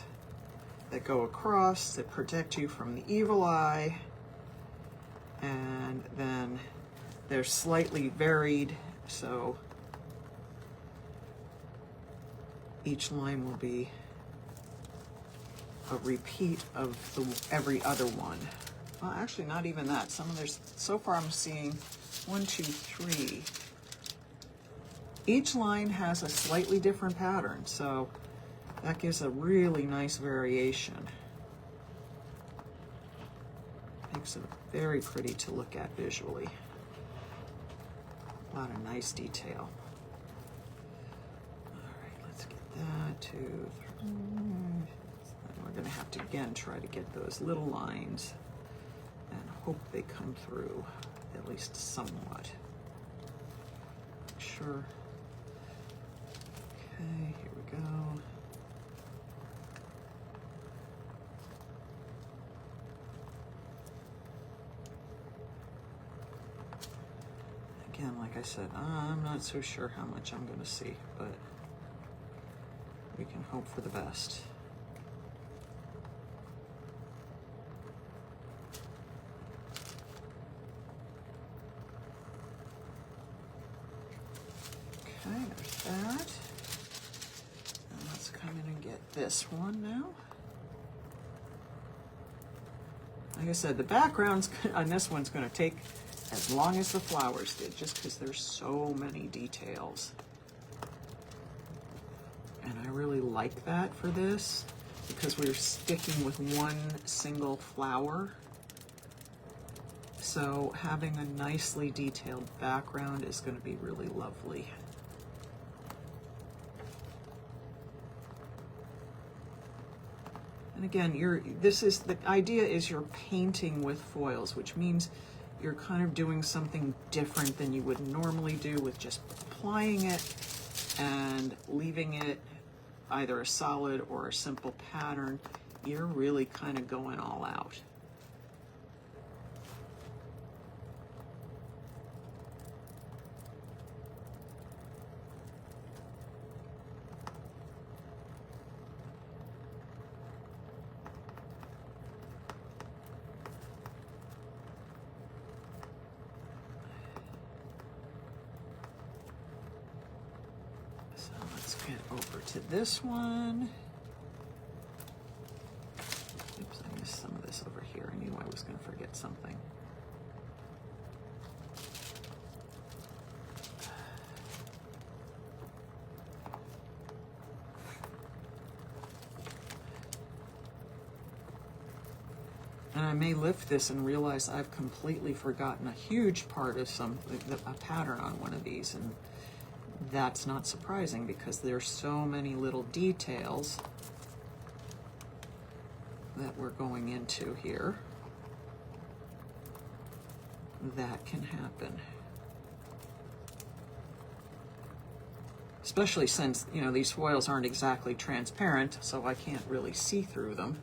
that go across that protect you from the evil eye, and then they're slightly varied, so each line will be a repeat of every other one. Well, actually not even that. So far I'm seeing 1, 2, 3. Each line has a slightly different pattern, so that gives a really nice variation. Makes it very pretty to look at visually. A lot of nice detail. All right, let's get that, 2, 3. And we're gonna have to, again, try to get those little lines and hope they come through, at least somewhat. Sure. Okay, here we go. Again, like I said, I'm not so sure how much I'm going to see, but we can hope for the best. Okay, there's that. And let's come in and get this one now. Like I said, the backgrounds on this one's going to take as long as the flowers did, just because there's so many details. And I really like that for this, because we're sticking with one single flower. So having a nicely detailed background is going to be really lovely. And again, the idea is you're painting with foils, which means you're kind of doing something different than you would normally do with just applying it and leaving it either a solid or a simple pattern. You're really kind of going all out. So let's get over to this one. Oops, I missed some of this over here. I knew I was going to forget something. And I may lift this and realize I've completely forgotten a huge part of a pattern on one of these, and that's not surprising because there's so many little details that we're going into here that can happen. Especially since, you know, these foils aren't exactly transparent, so I can't really see through them.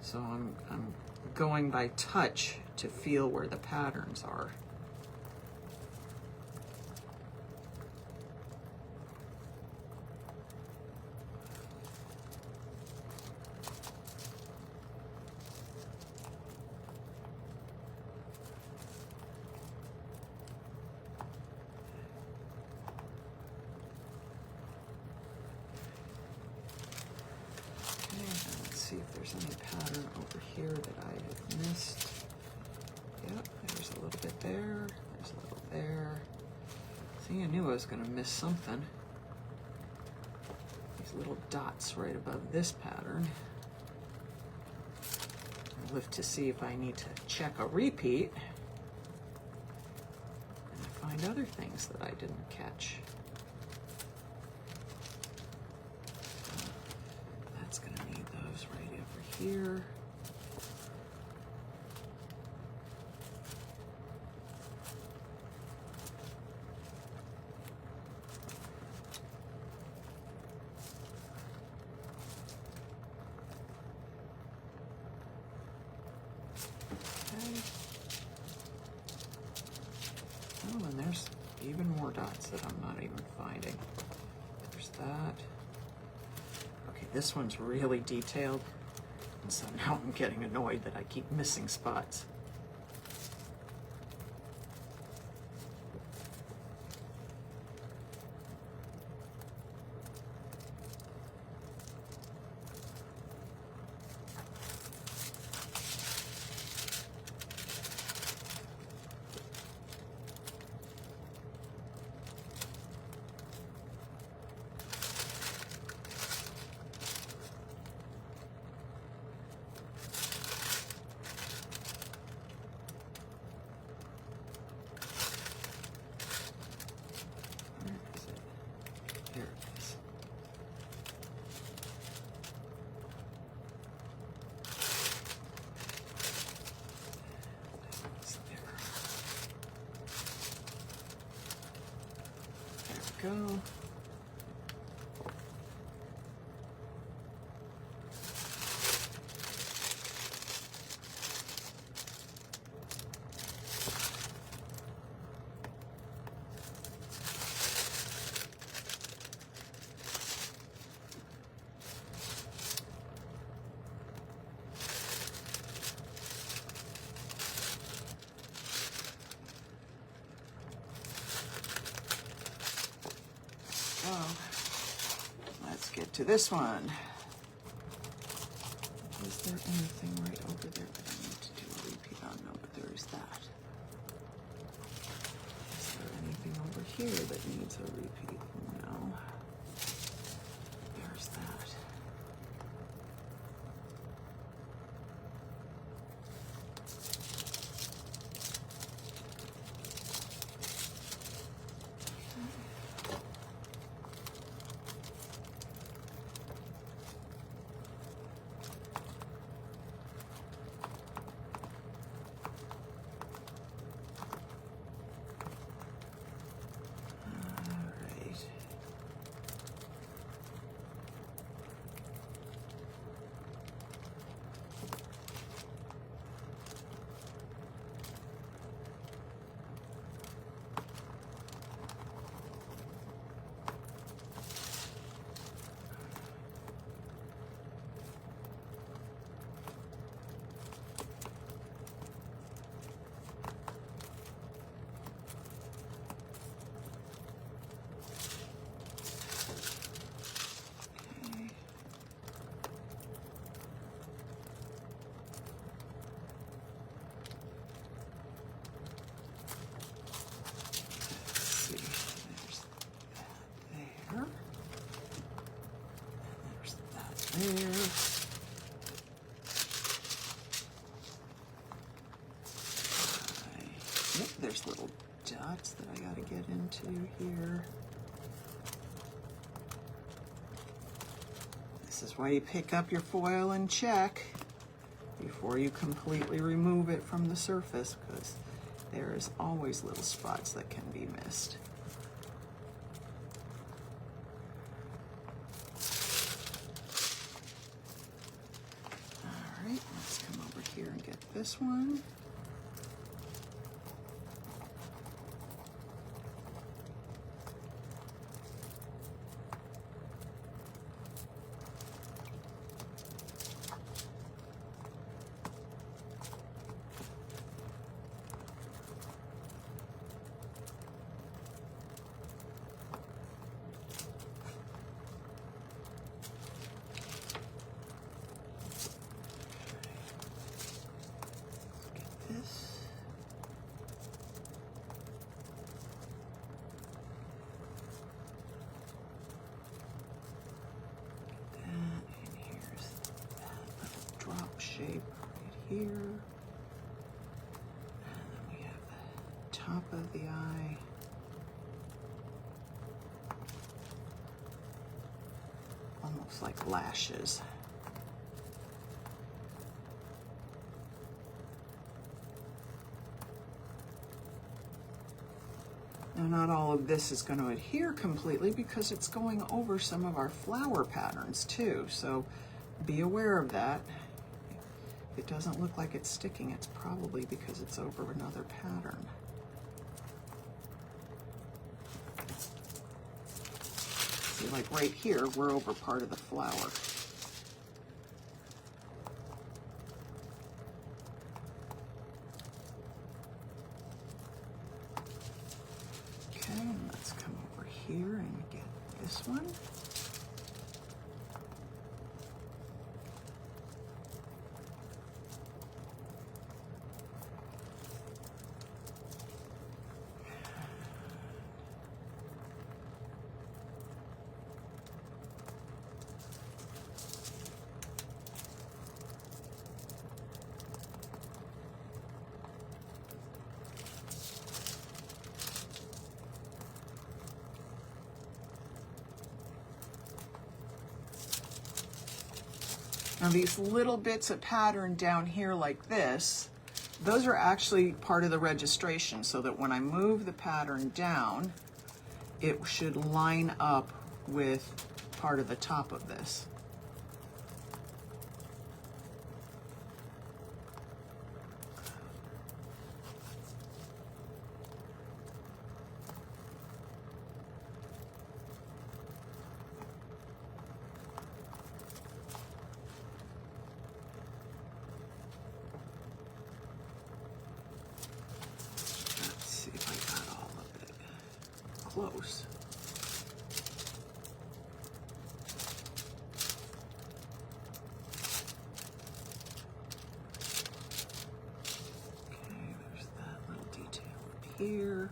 So I'm going by touch to feel where the patterns are. See if there's any pattern over here that I have missed. Yep, there's a little bit there, there's a little there. See, I knew I was going to miss something. These little dots right above this pattern. I'll lift to see if I need to check a repeat and find other things that I didn't catch. That's going to need those right over here. Okay. Oh, and there's even more dots that I'm not even finding. There's that. Okay, this one's really detailed, and so now I'm getting annoyed that I keep missing spots. Here it is. It's there. There we go. Let's get to this one. Is there anything right over there that I need to do a repeat on? No, but there is that. Is there anything over here that needs a repeat? No. There's that. these little dots that I gotta get into here. This is why you pick up your foil and check before you completely remove it from the surface, because there is always little spots that can be missed. All right, let's come over here and get this one. Shape right here, and then we have the top of the eye, almost like lashes. Now, not all of this is going to adhere completely because it's going over some of our flower patterns too, so be aware of that. It doesn't look like it's sticking, it's probably because it's over another pattern. See, like right here, we're over part of the flower. Okay, and let's come over here and get this one. Now these little bits of pattern down here like this, those are actually part of the registration, so that when I move the pattern down, it should line up with part of the top of this. Close. Okay, there's that little detail up here.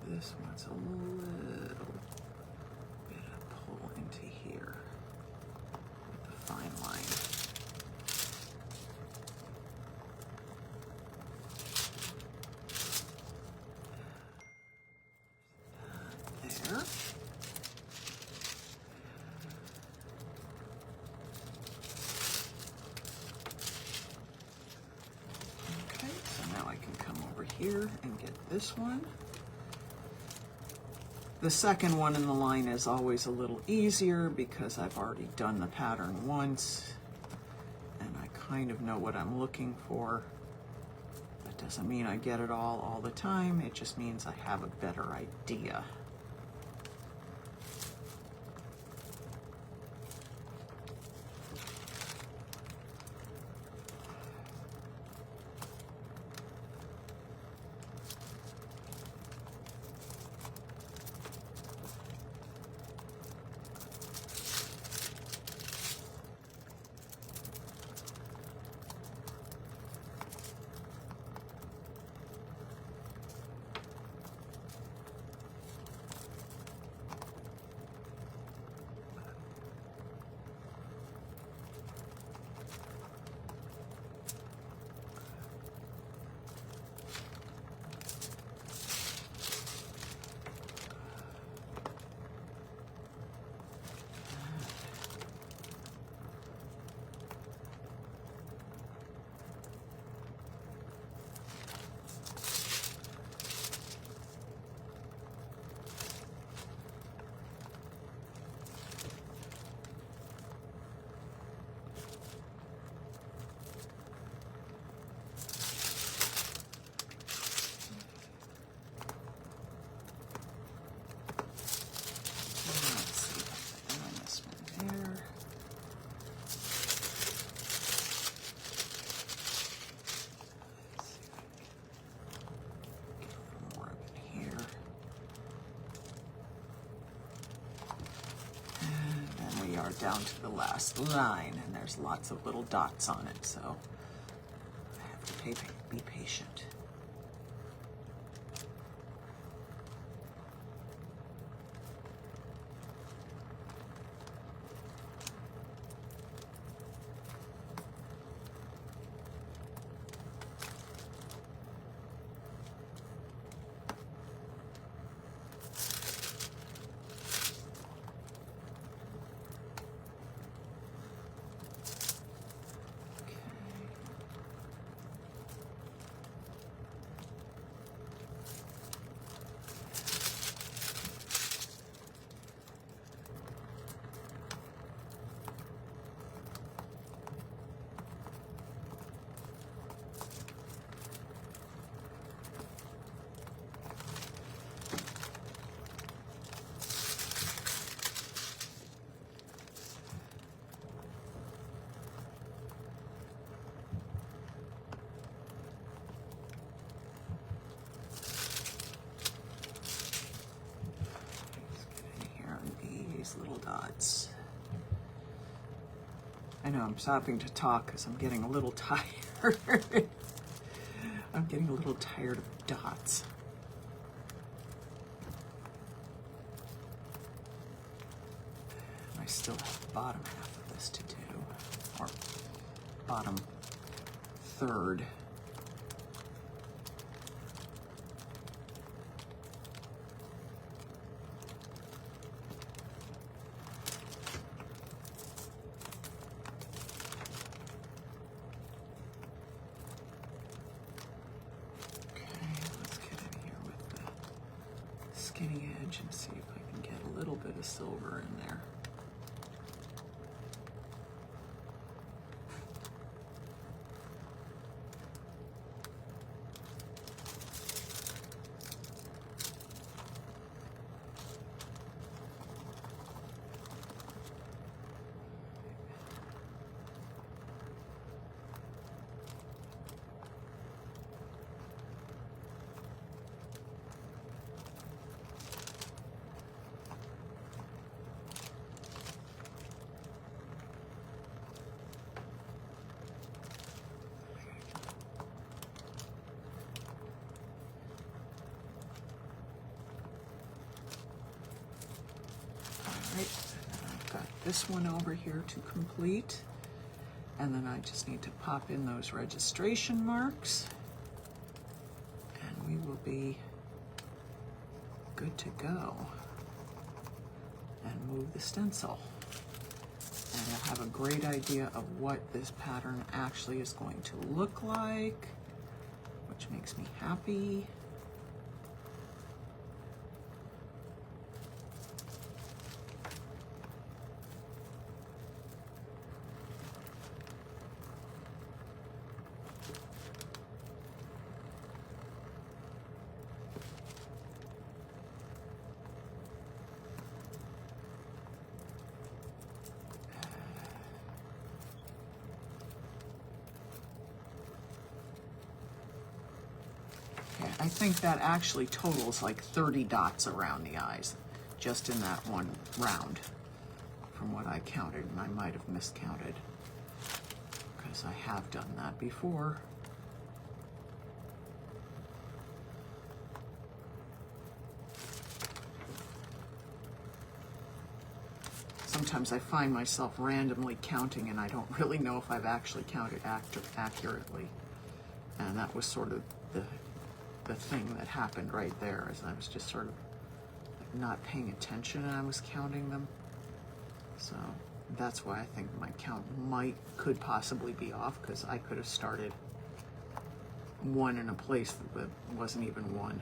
And this one's a little bit of pull into here with the fine line. Here and get this one. The second one in the line is always a little easier because I've already done the pattern once and I kind of know what I'm looking for. That doesn't mean I get it all the time, it just means I have a better idea. down to the last line, and there's lots of little dots on it, so I have to be patient. Little dots. I know I'm stopping to talk because I'm getting a little tired. I'm getting a little tired of dots. I still have the bottom half of this to do, or bottom third. Skinny edge and see if I can get a little bit of silver in there. I've got this one over here to complete, and then I just need to pop in those registration marks, and we will be good to go. And move the stencil, and I'll have a great idea of what this pattern actually is going to look like, which makes me happy. I think that actually totals like 30 dots around the eyes, just in that one round, from what I counted, and I might have miscounted, because I have done that before. Sometimes I find myself randomly counting, and I don't really know if I've actually counted accurately, and that was sort of the thing that happened right there, as I was just sort of like not paying attention and I was counting them. So that's why I think my count could possibly be off, because I could have started one in a place that wasn't even one.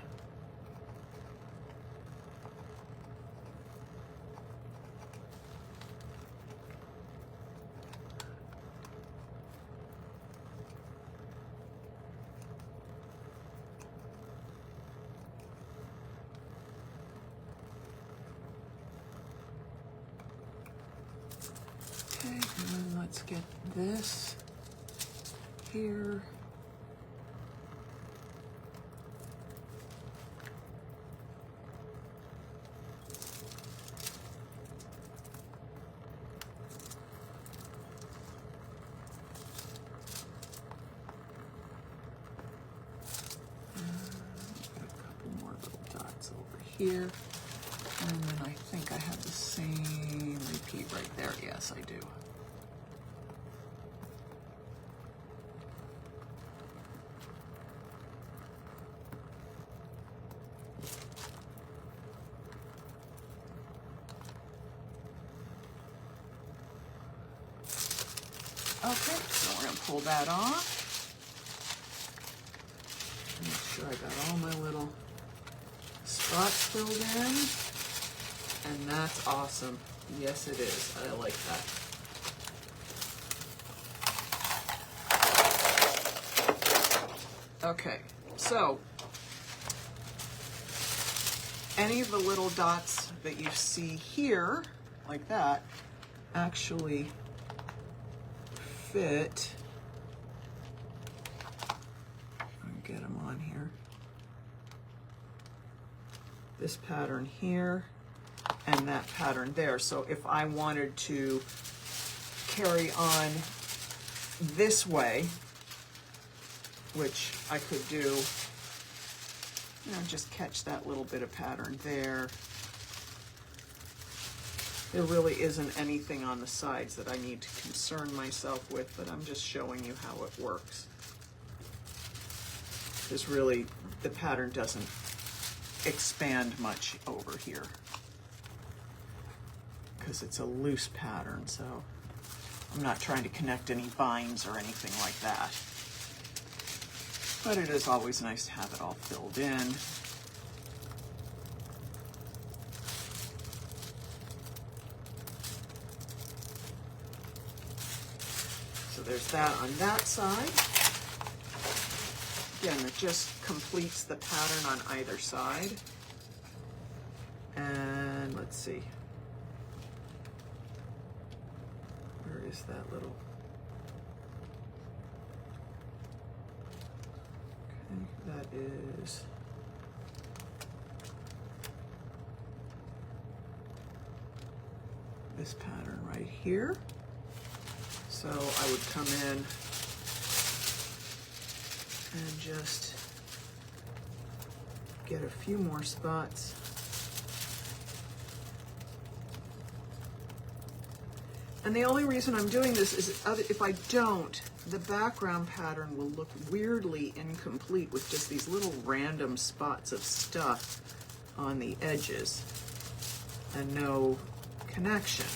Okay, and then let's get this here. here. And then I think I have the same repeat right there. Yes, I do. Okay, so we're going to pull that off. Make sure I got all my little spots filled in. And that's awesome. Yes, it is. I like that. Okay, so any of the little dots that you see here, like that, actually fit. Get them on here. This pattern here and that pattern there. So if I wanted to carry on this way, which I could do, you know, just catch that little bit of pattern there. There really isn't anything on the sides that I need to concern myself with, but I'm just showing you how it works. Because really, the pattern doesn't expand much over here. Because it's a loose pattern, so I'm not trying to connect any binds or anything like that. But it is always nice to have it all filled in. So there's that on that side. Again, it just completes the pattern on either side. And let's see. Where is that little? Okay, that is this pattern right here. So I would come in and just get a few more spots. And the only reason I'm doing this is if I don't, the background pattern will look weirdly incomplete with just these little random spots of stuff on the edges and no connection.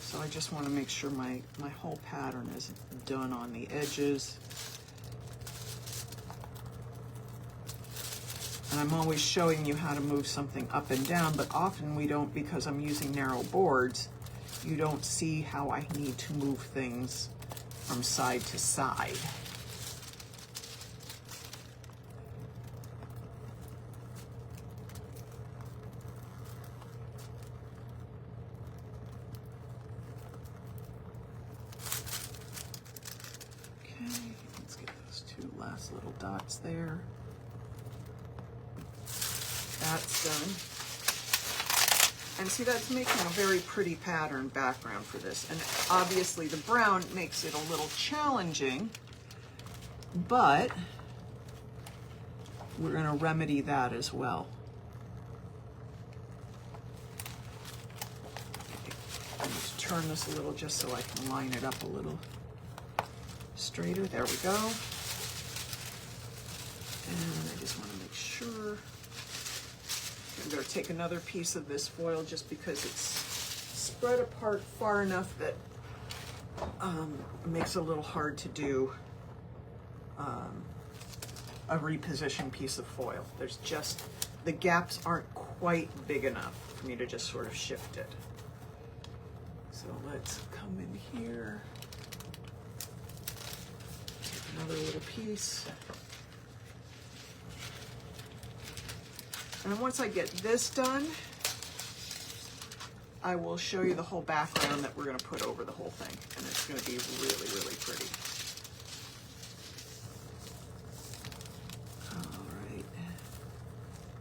So I just want to make sure my whole pattern is done on the edges. And I'm always showing you how to move something up and down, but often we don't, because I'm using narrow boards, you don't see how I need to move things from side to side. Last little dots there. That's done. And see, that's making a very pretty pattern background for this. And obviously the brown makes it a little challenging, but we're going to remedy that as well. I'm going to turn this a little just so I can line it up a little straighter. There we go. And I just want to make sure. I'm going to take another piece of this foil just because it's spread apart far enough that it makes it a little hard to do a repositioned piece of foil. There's just, the gaps aren't quite big enough for me to just sort of shift it. So let's come in here, take another little piece. And then once I get this done, I will show you the whole background that we're going to put over the whole thing. And it's going to be really, really pretty. All right.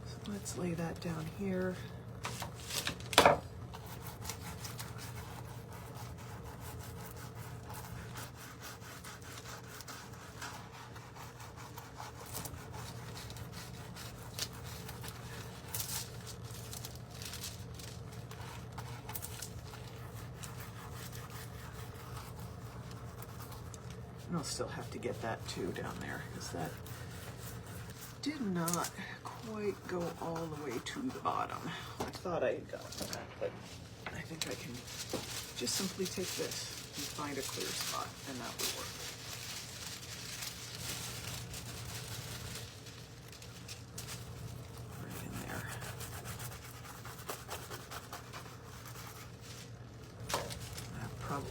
So let's lay that down here. And I'll still have to get that too down there, because that did not quite go all the way to the bottom. I thought I had gotten that, but I think I can just simply take this and find a clear spot, and that will work. Right in there.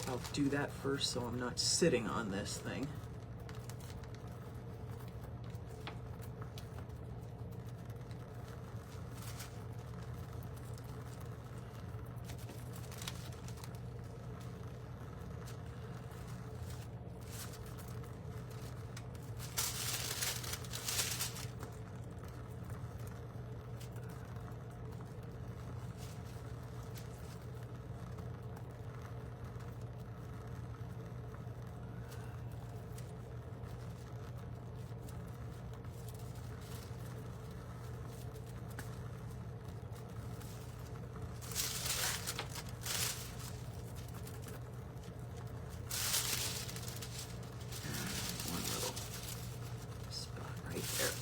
I'll do that first so I'm not sitting on this thing.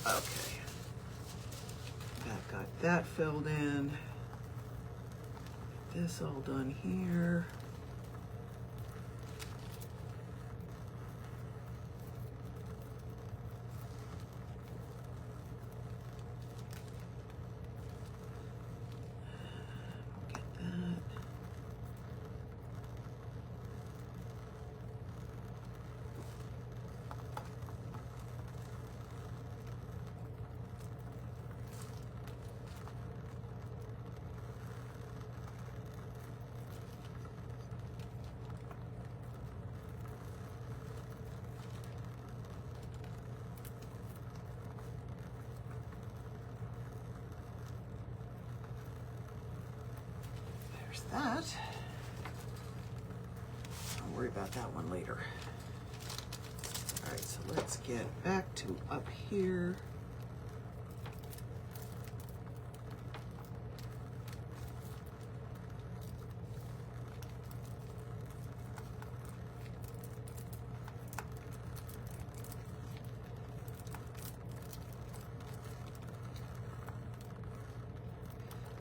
Okay, got that filled in. This all done here. Get that. That. I'll worry about that one later. All right, so let's get back to up here.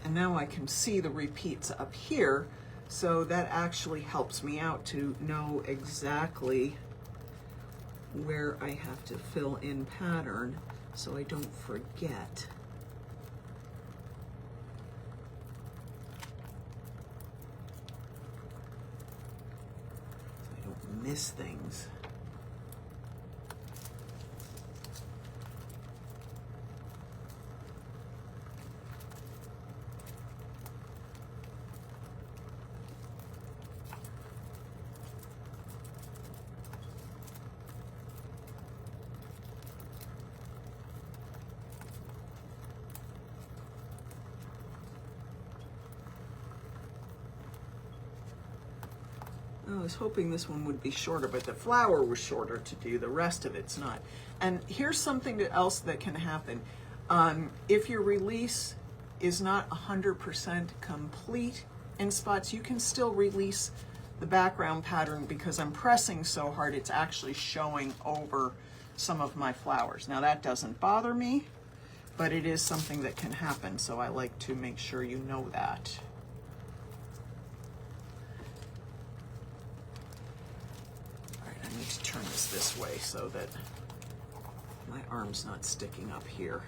And now I can see the repeats up here, so that actually helps me out to know exactly where I have to fill in pattern so I don't forget. So I don't miss things. I was hoping this one would be shorter, but the flower was shorter to do. The rest of it's not. And here's something else that can happen. If your release is not 100% complete in spots, you can still release the background pattern because I'm pressing so hard, it's actually showing over some of my flowers. Now that doesn't bother me, but it is something that can happen, so I like to make sure you know that. I need to turn this way so that my arm's not sticking up here.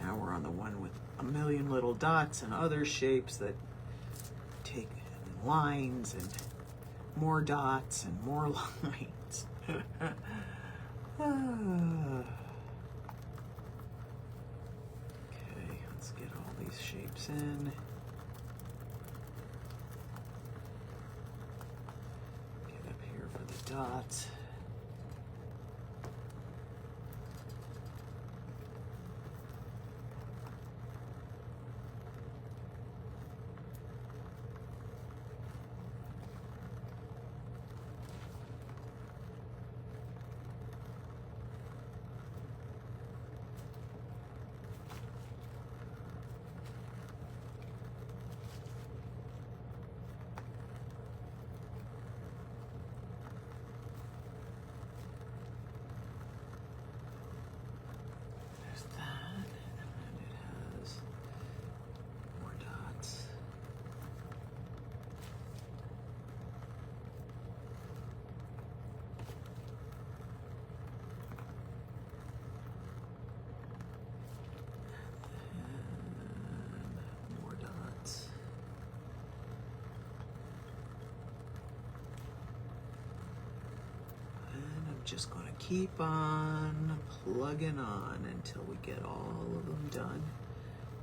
Now we're on the one with a million little dots and other shapes that take lines and more dots and more lines. Okay, let's get all these shapes in. Get up here for the dots. Just going to keep on plugging on until we get all of them done.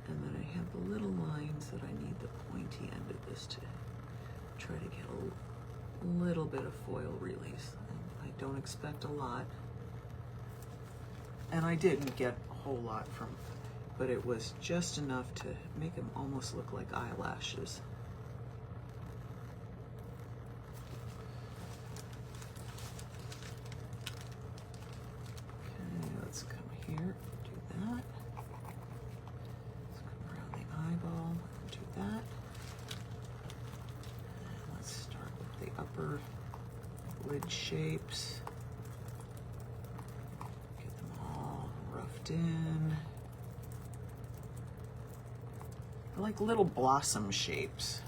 And then I have the little lines that I need the pointy end of this to try to get a little bit of foil release. I don't expect a lot. And I didn't get a whole lot from, but it was just enough to make them almost look like eyelashes. Shapes. Get them all roughed in. I like little blossom shapes.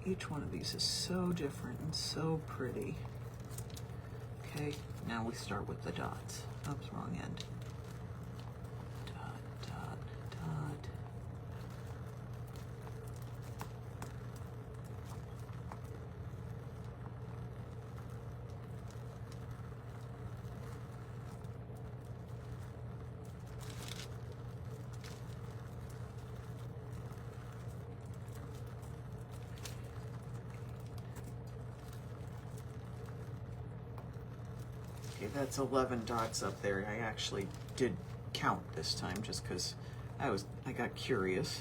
Each one of these is so different and so pretty. Okay, now we start with the dots. Oops, wrong end. Dot, dot, dot. Okay, that's 11 dots up there. I actually did count this time just because I got curious.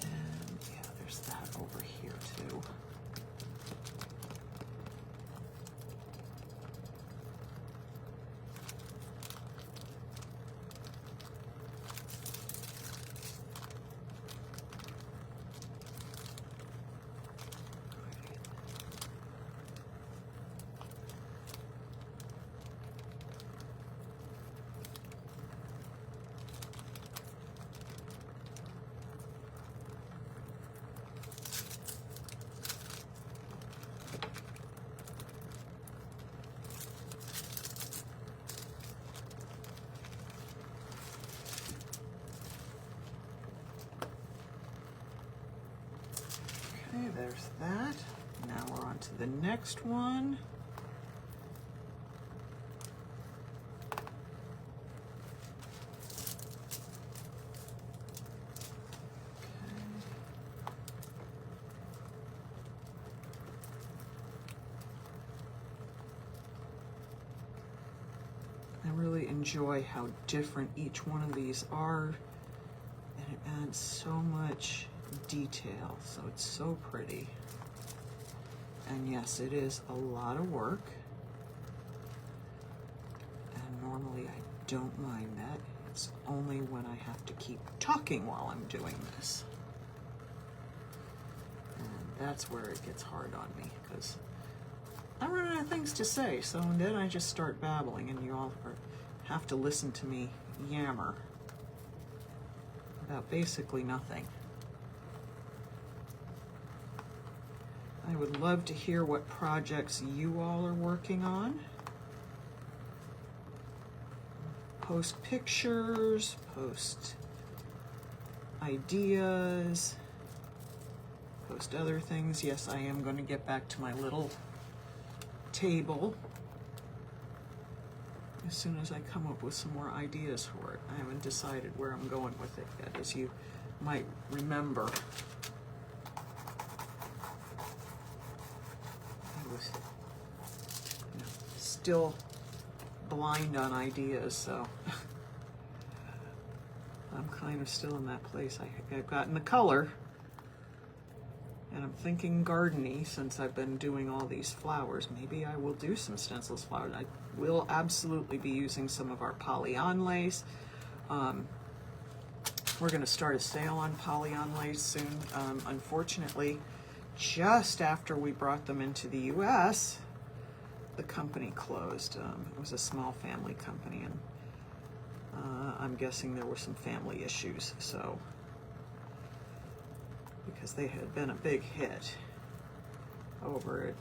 And yeah, there's that over here too. Okay, there's that. Now we're on to the next one. enjoy how different each one of these are, and it adds so much detail, so it's so pretty. And yes, it is a lot of work, and normally I don't mind that. It's only when I have to keep talking while I'm doing this. And that's where it gets hard on me, because I run out of things to say, so then I just start babbling, and you all have to listen to me yammer about basically nothing. I would love to hear what projects you all are working on. Post pictures, post ideas, post other things. Yes, I am going to get back to my little table as soon as I come up with some more ideas for it. I haven't decided where I'm going with it yet, as you might remember. I was still blind on ideas, so I'm kind of still in that place. I've gotten the color, and I'm thinking gardeny since I've been doing all these flowers. Maybe I will do some stencils flowers. I will absolutely be using some of our poly-on-lace. We're going to start a sale on poly-on-lace soon. Unfortunately, just after we brought them into the US, the company closed. It was a small family company, and I'm guessing there were some family issues, so because they had been a big hit over at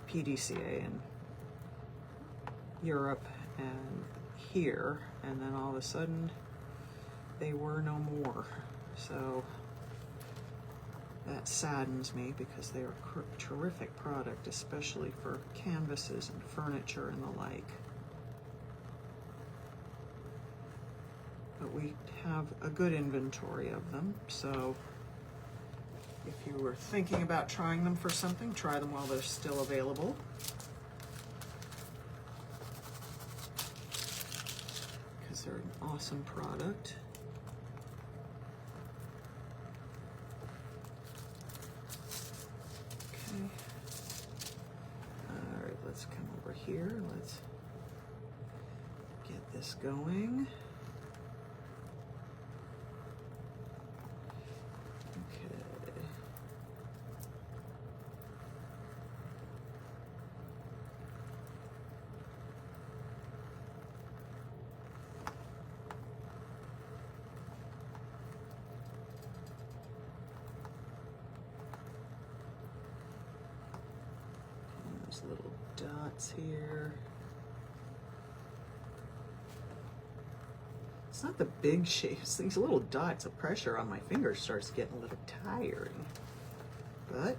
PDCA in Europe and here, and then all of a sudden they were no more. So that saddens me, because they are a terrific product, especially for canvases and furniture and the like. But we have a good inventory of them, so if you were thinking about trying them for something, try them while they're still available. Because they're an awesome product. Okay. All right, let's come over here. Let's get this going. Little dots here. It's not the big shapes, these little dots. The pressure on my fingers starts getting a little tiring, but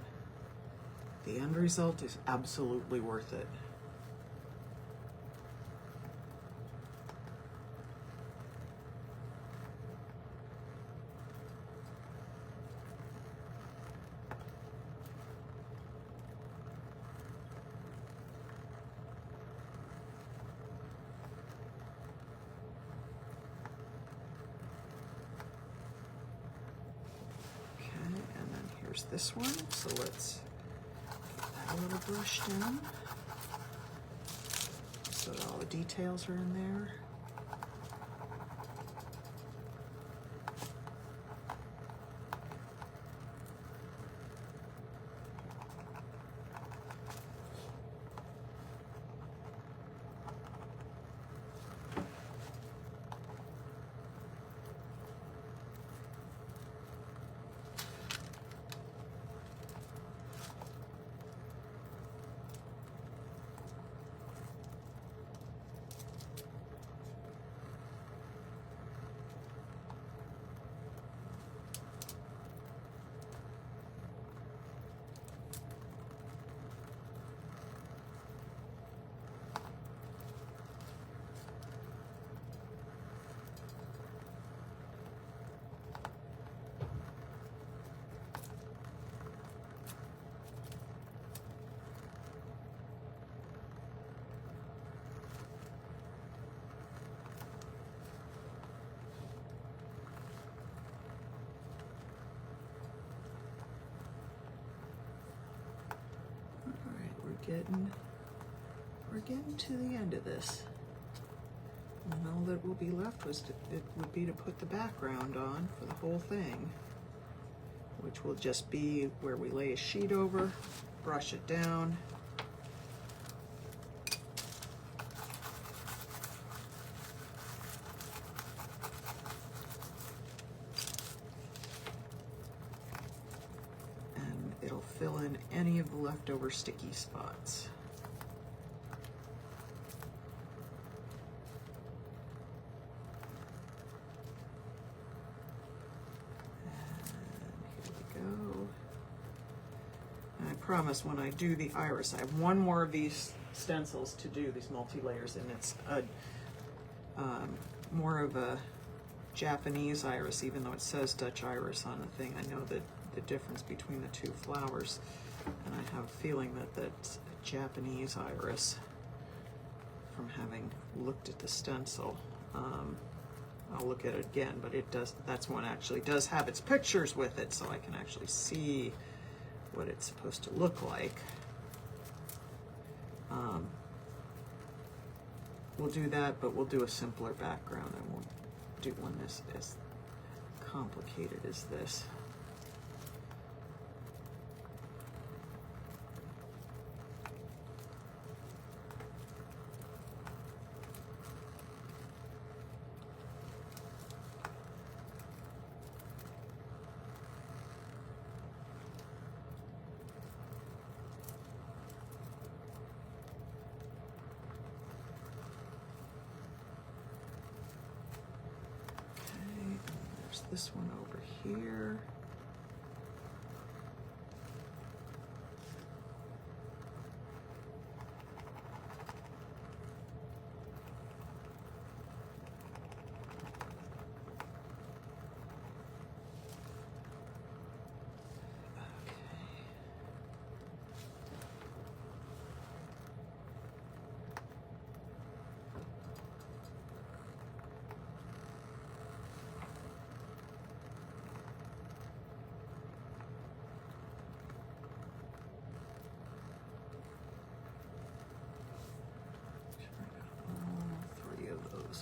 the end result is absolutely worth it. This one, so let's get that a little brushed in so that all the details are in there. we're getting to the end of this. And all that will be left would be to put the background on for the whole thing, which will just be where we lay a sheet over, brush it down. And it'll fill in any of the leftover sticky spots. Promise when I do the iris, I have one more of these stencils to do, these multi-layers, and it's a more of a Japanese iris, even though it says Dutch iris on the thing. I know that the difference between the two flowers, and I have a feeling that that's a Japanese iris from having looked at the stencil. I'll look at it again, but it does, that's one actually does have its pictures with it, so I can actually see what it's supposed to look like. We'll do that, but we'll do a simpler background. I won't do one as complicated as this. This one over here.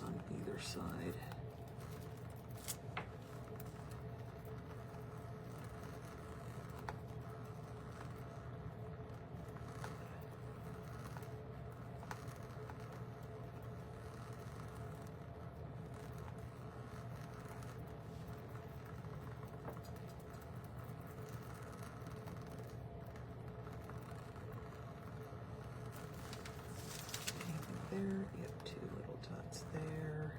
On either side. There, you have two little dots there.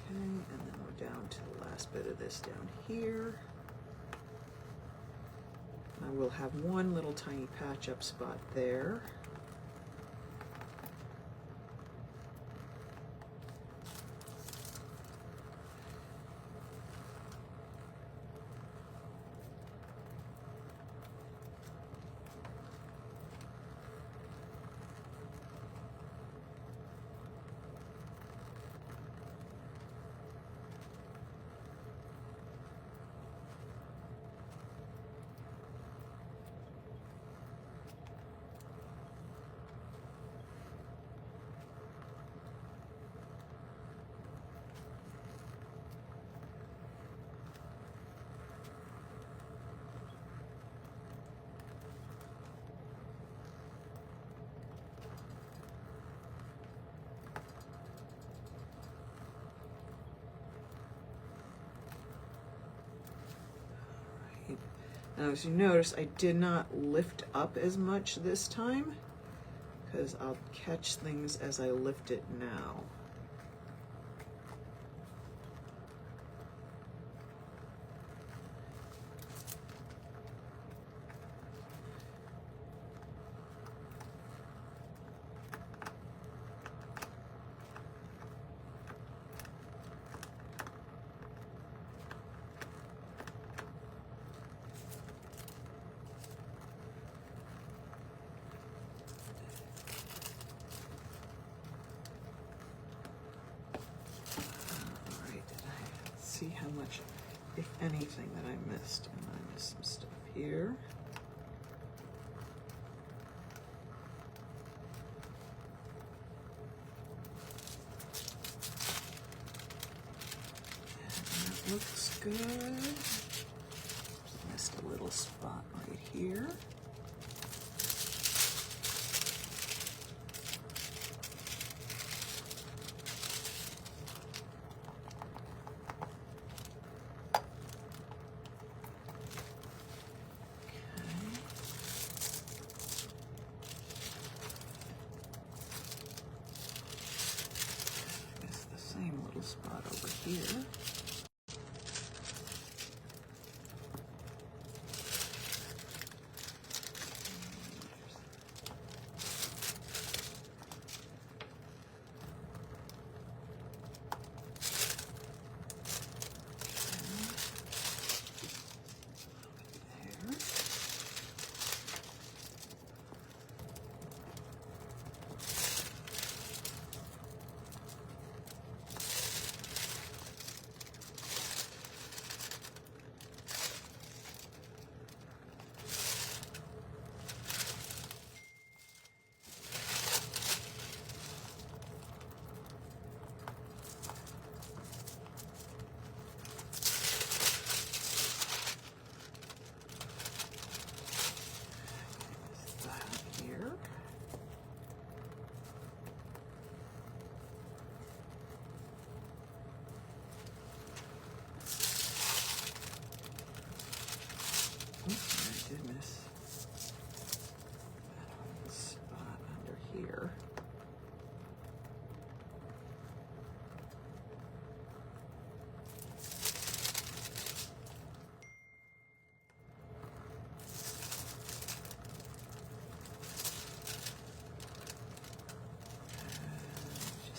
Okay, and then we're down to the last bit of this down here. I will have one little tiny patch up spot there. Now, as you notice, I did not lift up as much this time because I'll catch things as I lift it now. See how much, if anything, that I missed. And I missed some stuff here. looks good. Missed a little spot right here. Spot over here.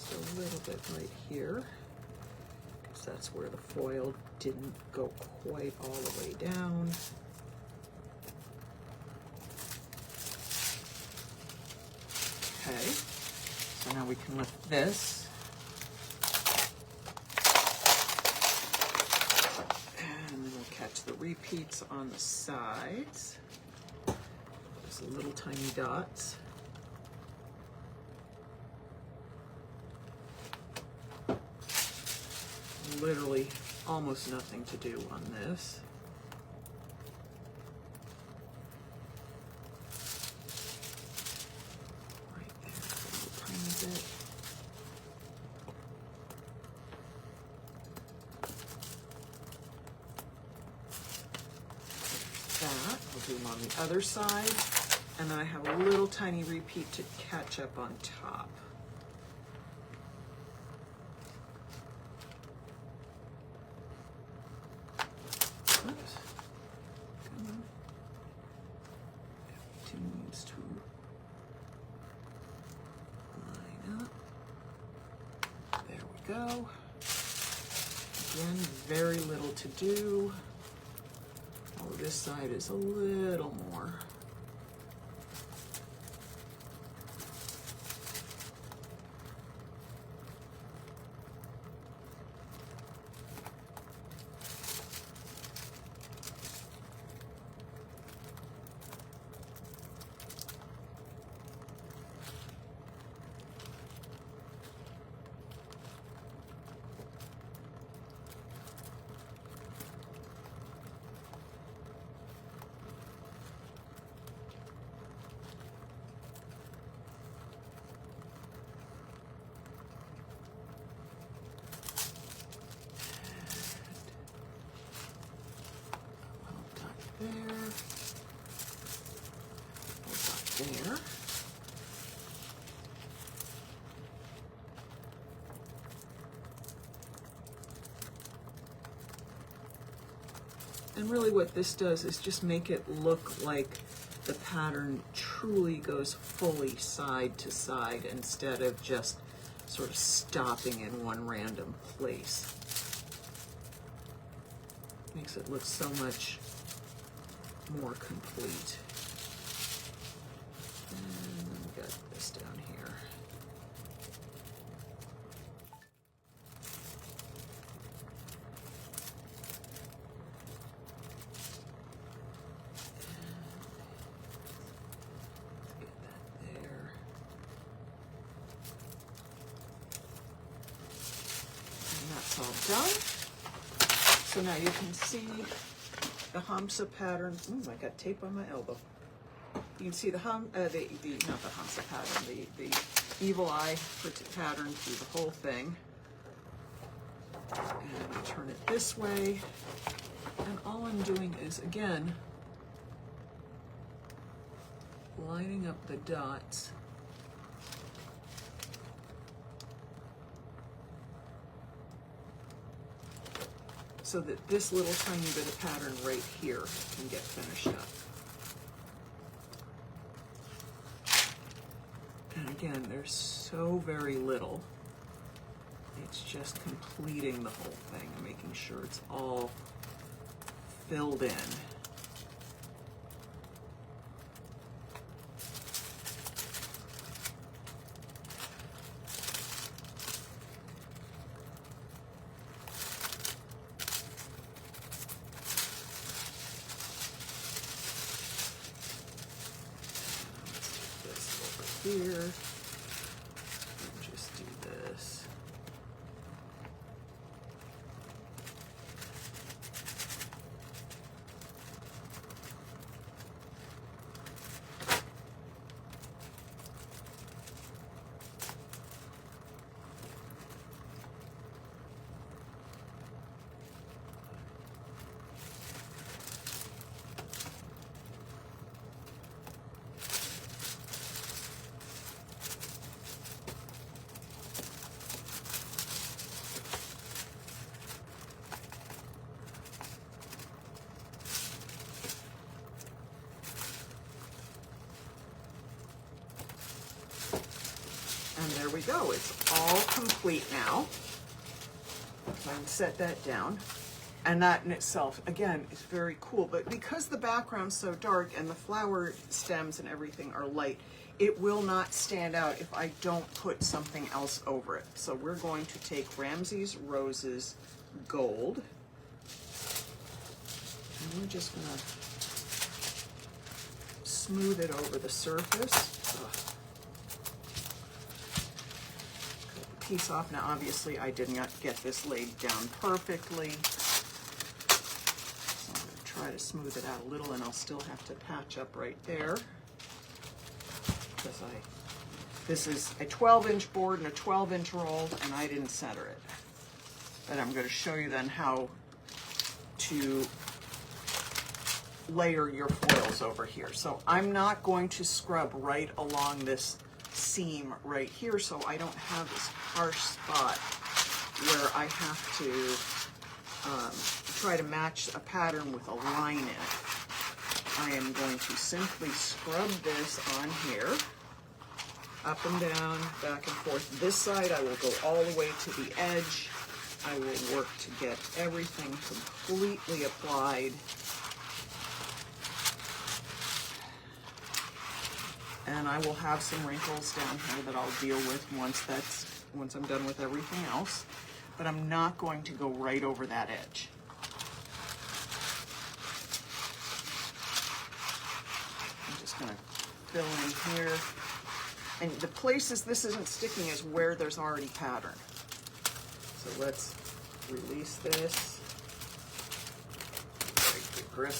A little bit right here, because that's where the foil didn't go quite all the way down. Okay, so now we can lift this. And then we'll catch the repeats on the sides. Just little tiny dots. Literally almost nothing to do on this. Right there, a little tiny bit. That, I'll do them on the other side. And then I have a little tiny repeat to catch up on top. Go. Again, very little to do. Oh, this side is a little more. There, there. And really what this does is just make it look like the pattern truly goes fully side to side instead of just sort of stopping in one random place. Makes it look so much more complete. And then we got this down here. Get that there. And that's all done. So now you can see the Hamsa pattern. Ooh, I got tape on my elbow. You can see the not the Hamsa pattern, the evil eye pattern through the whole thing. And you turn it this way. And all I'm doing is, again, lining up the dots. So that this little tiny bit of pattern right here can get finished up. And again, there's so very little. It's just completing the whole thing and making sure it's all filled in. Here, and just do this. And there we go, it's all complete now. So I can set that down. And that in itself, again, is very cool. But because the background's so dark and the flower stems and everything are light, it will not stand out if I don't put something else over it. So we're going to take Ramsey's Roses Gold. And we're just gonna smooth it over the surface. Piece off. Now obviously I did not get this laid down perfectly, so I'm going to try to smooth it out a little, and I'll still have to patch up right there because this is a 12-inch board and a 12-inch roll, and I didn't center it. But I'm going to show you then how to layer your foils over here. So I'm not going to scrub right along this seam right here, so I don't have this harsh spot where I have to try to match a pattern with a line in it. I am going to simply scrub this on here, up and down, back and forth. This side I will go all the way to the edge. I will work to get everything completely applied. And I will have some wrinkles down here that I'll deal with once I'm done with everything else. But I'm not going to go right over that edge. I'm just going to fill in here. And the places this isn't sticking is where there's already pattern. So let's release this. Break the grip.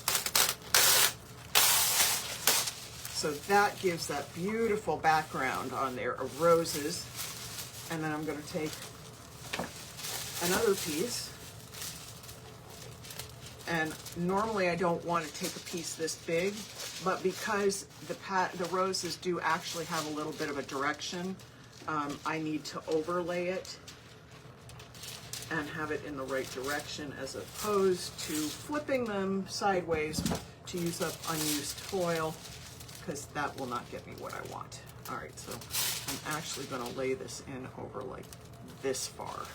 So that gives that beautiful background on there of roses. And then I'm going to take another piece. And normally I don't want to take a piece this big, but because the roses do actually have a little bit of a direction, I need to overlay it and have it in the right direction, as opposed to flipping them sideways to use up unused foil, because that will not get me what I want. All right, so I'm actually going to lay this in over like this far.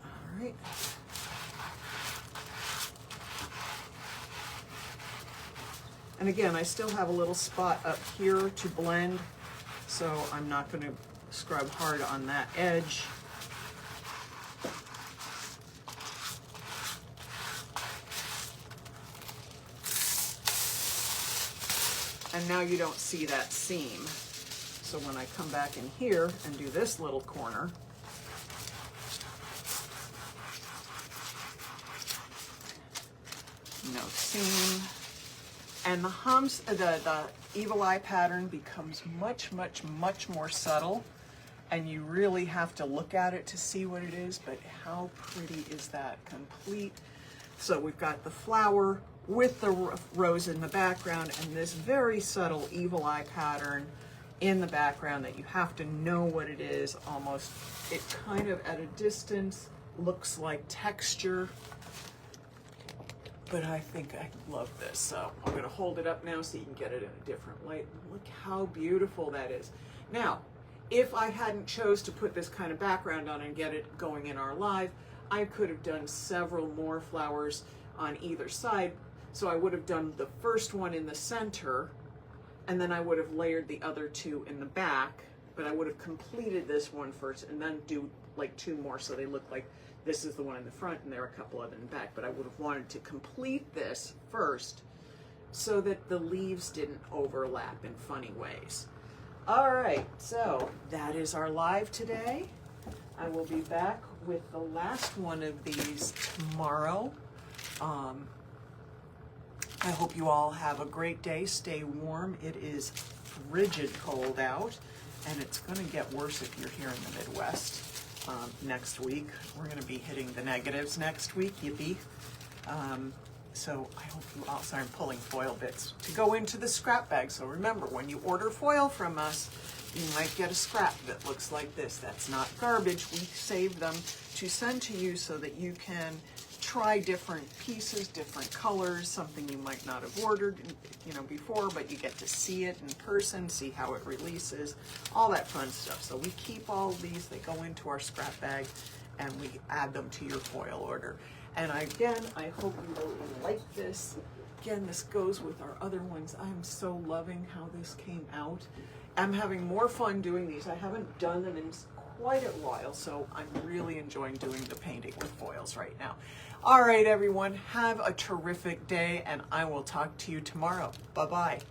All right. And again, I still have a little spot up here to blend, so I'm not going to scrub hard on that edge. And now you don't see that seam. So when I come back in here and do this little corner, no seam. And the humps, the evil eye pattern becomes much, much, much more subtle. And you really have to look at it to see what it is, but how pretty is that? Complete. So we've got the flower with the rose in the background and this very subtle evil eye pattern in the background that you have to know what it is almost. It kind of at a distance looks like texture, but I think I love this. So I'm going to hold it up now so you can get it in a different light. Look how beautiful that is. Now, if I hadn't chose to put this kind of background on and get it going in our live, I could have done several more flowers on either side. So I would have done the first one in the center, and then I would have layered the other two in the back, but I would have completed this one first and then do like two more so they look like this is the one in the front and there are a couple other in the back. But I would have wanted to complete this first so that the leaves didn't overlap in funny ways. All right, so that is our live today. I will be back with the last one of these tomorrow. I hope you all have a great day. Stay warm. It is frigid cold out, and it's going to get worse if you're here in the Midwest next week. We're going to be hitting the negatives next week. Yippee. So I hope you all, sorry, I'm pulling foil bits to go into the scrap bag. So remember, when you order foil from us, you might get a scrap that looks like this. That's not garbage. We save them to send to you so that you can try different pieces, different colors, something you might not have ordered, before, but you get to see it in person, see how it releases, all that fun stuff. So we keep all these, they go into our scrap bag, and we add them to your foil order. And again, I hope you really like this. Again, this goes with our other ones. I'm so loving how this came out. I'm having more fun doing these. I haven't done them in quite a while, so I'm really enjoying doing the painting with foils right now. All right, everyone, have a terrific day, and I will talk to you tomorrow. Bye-bye.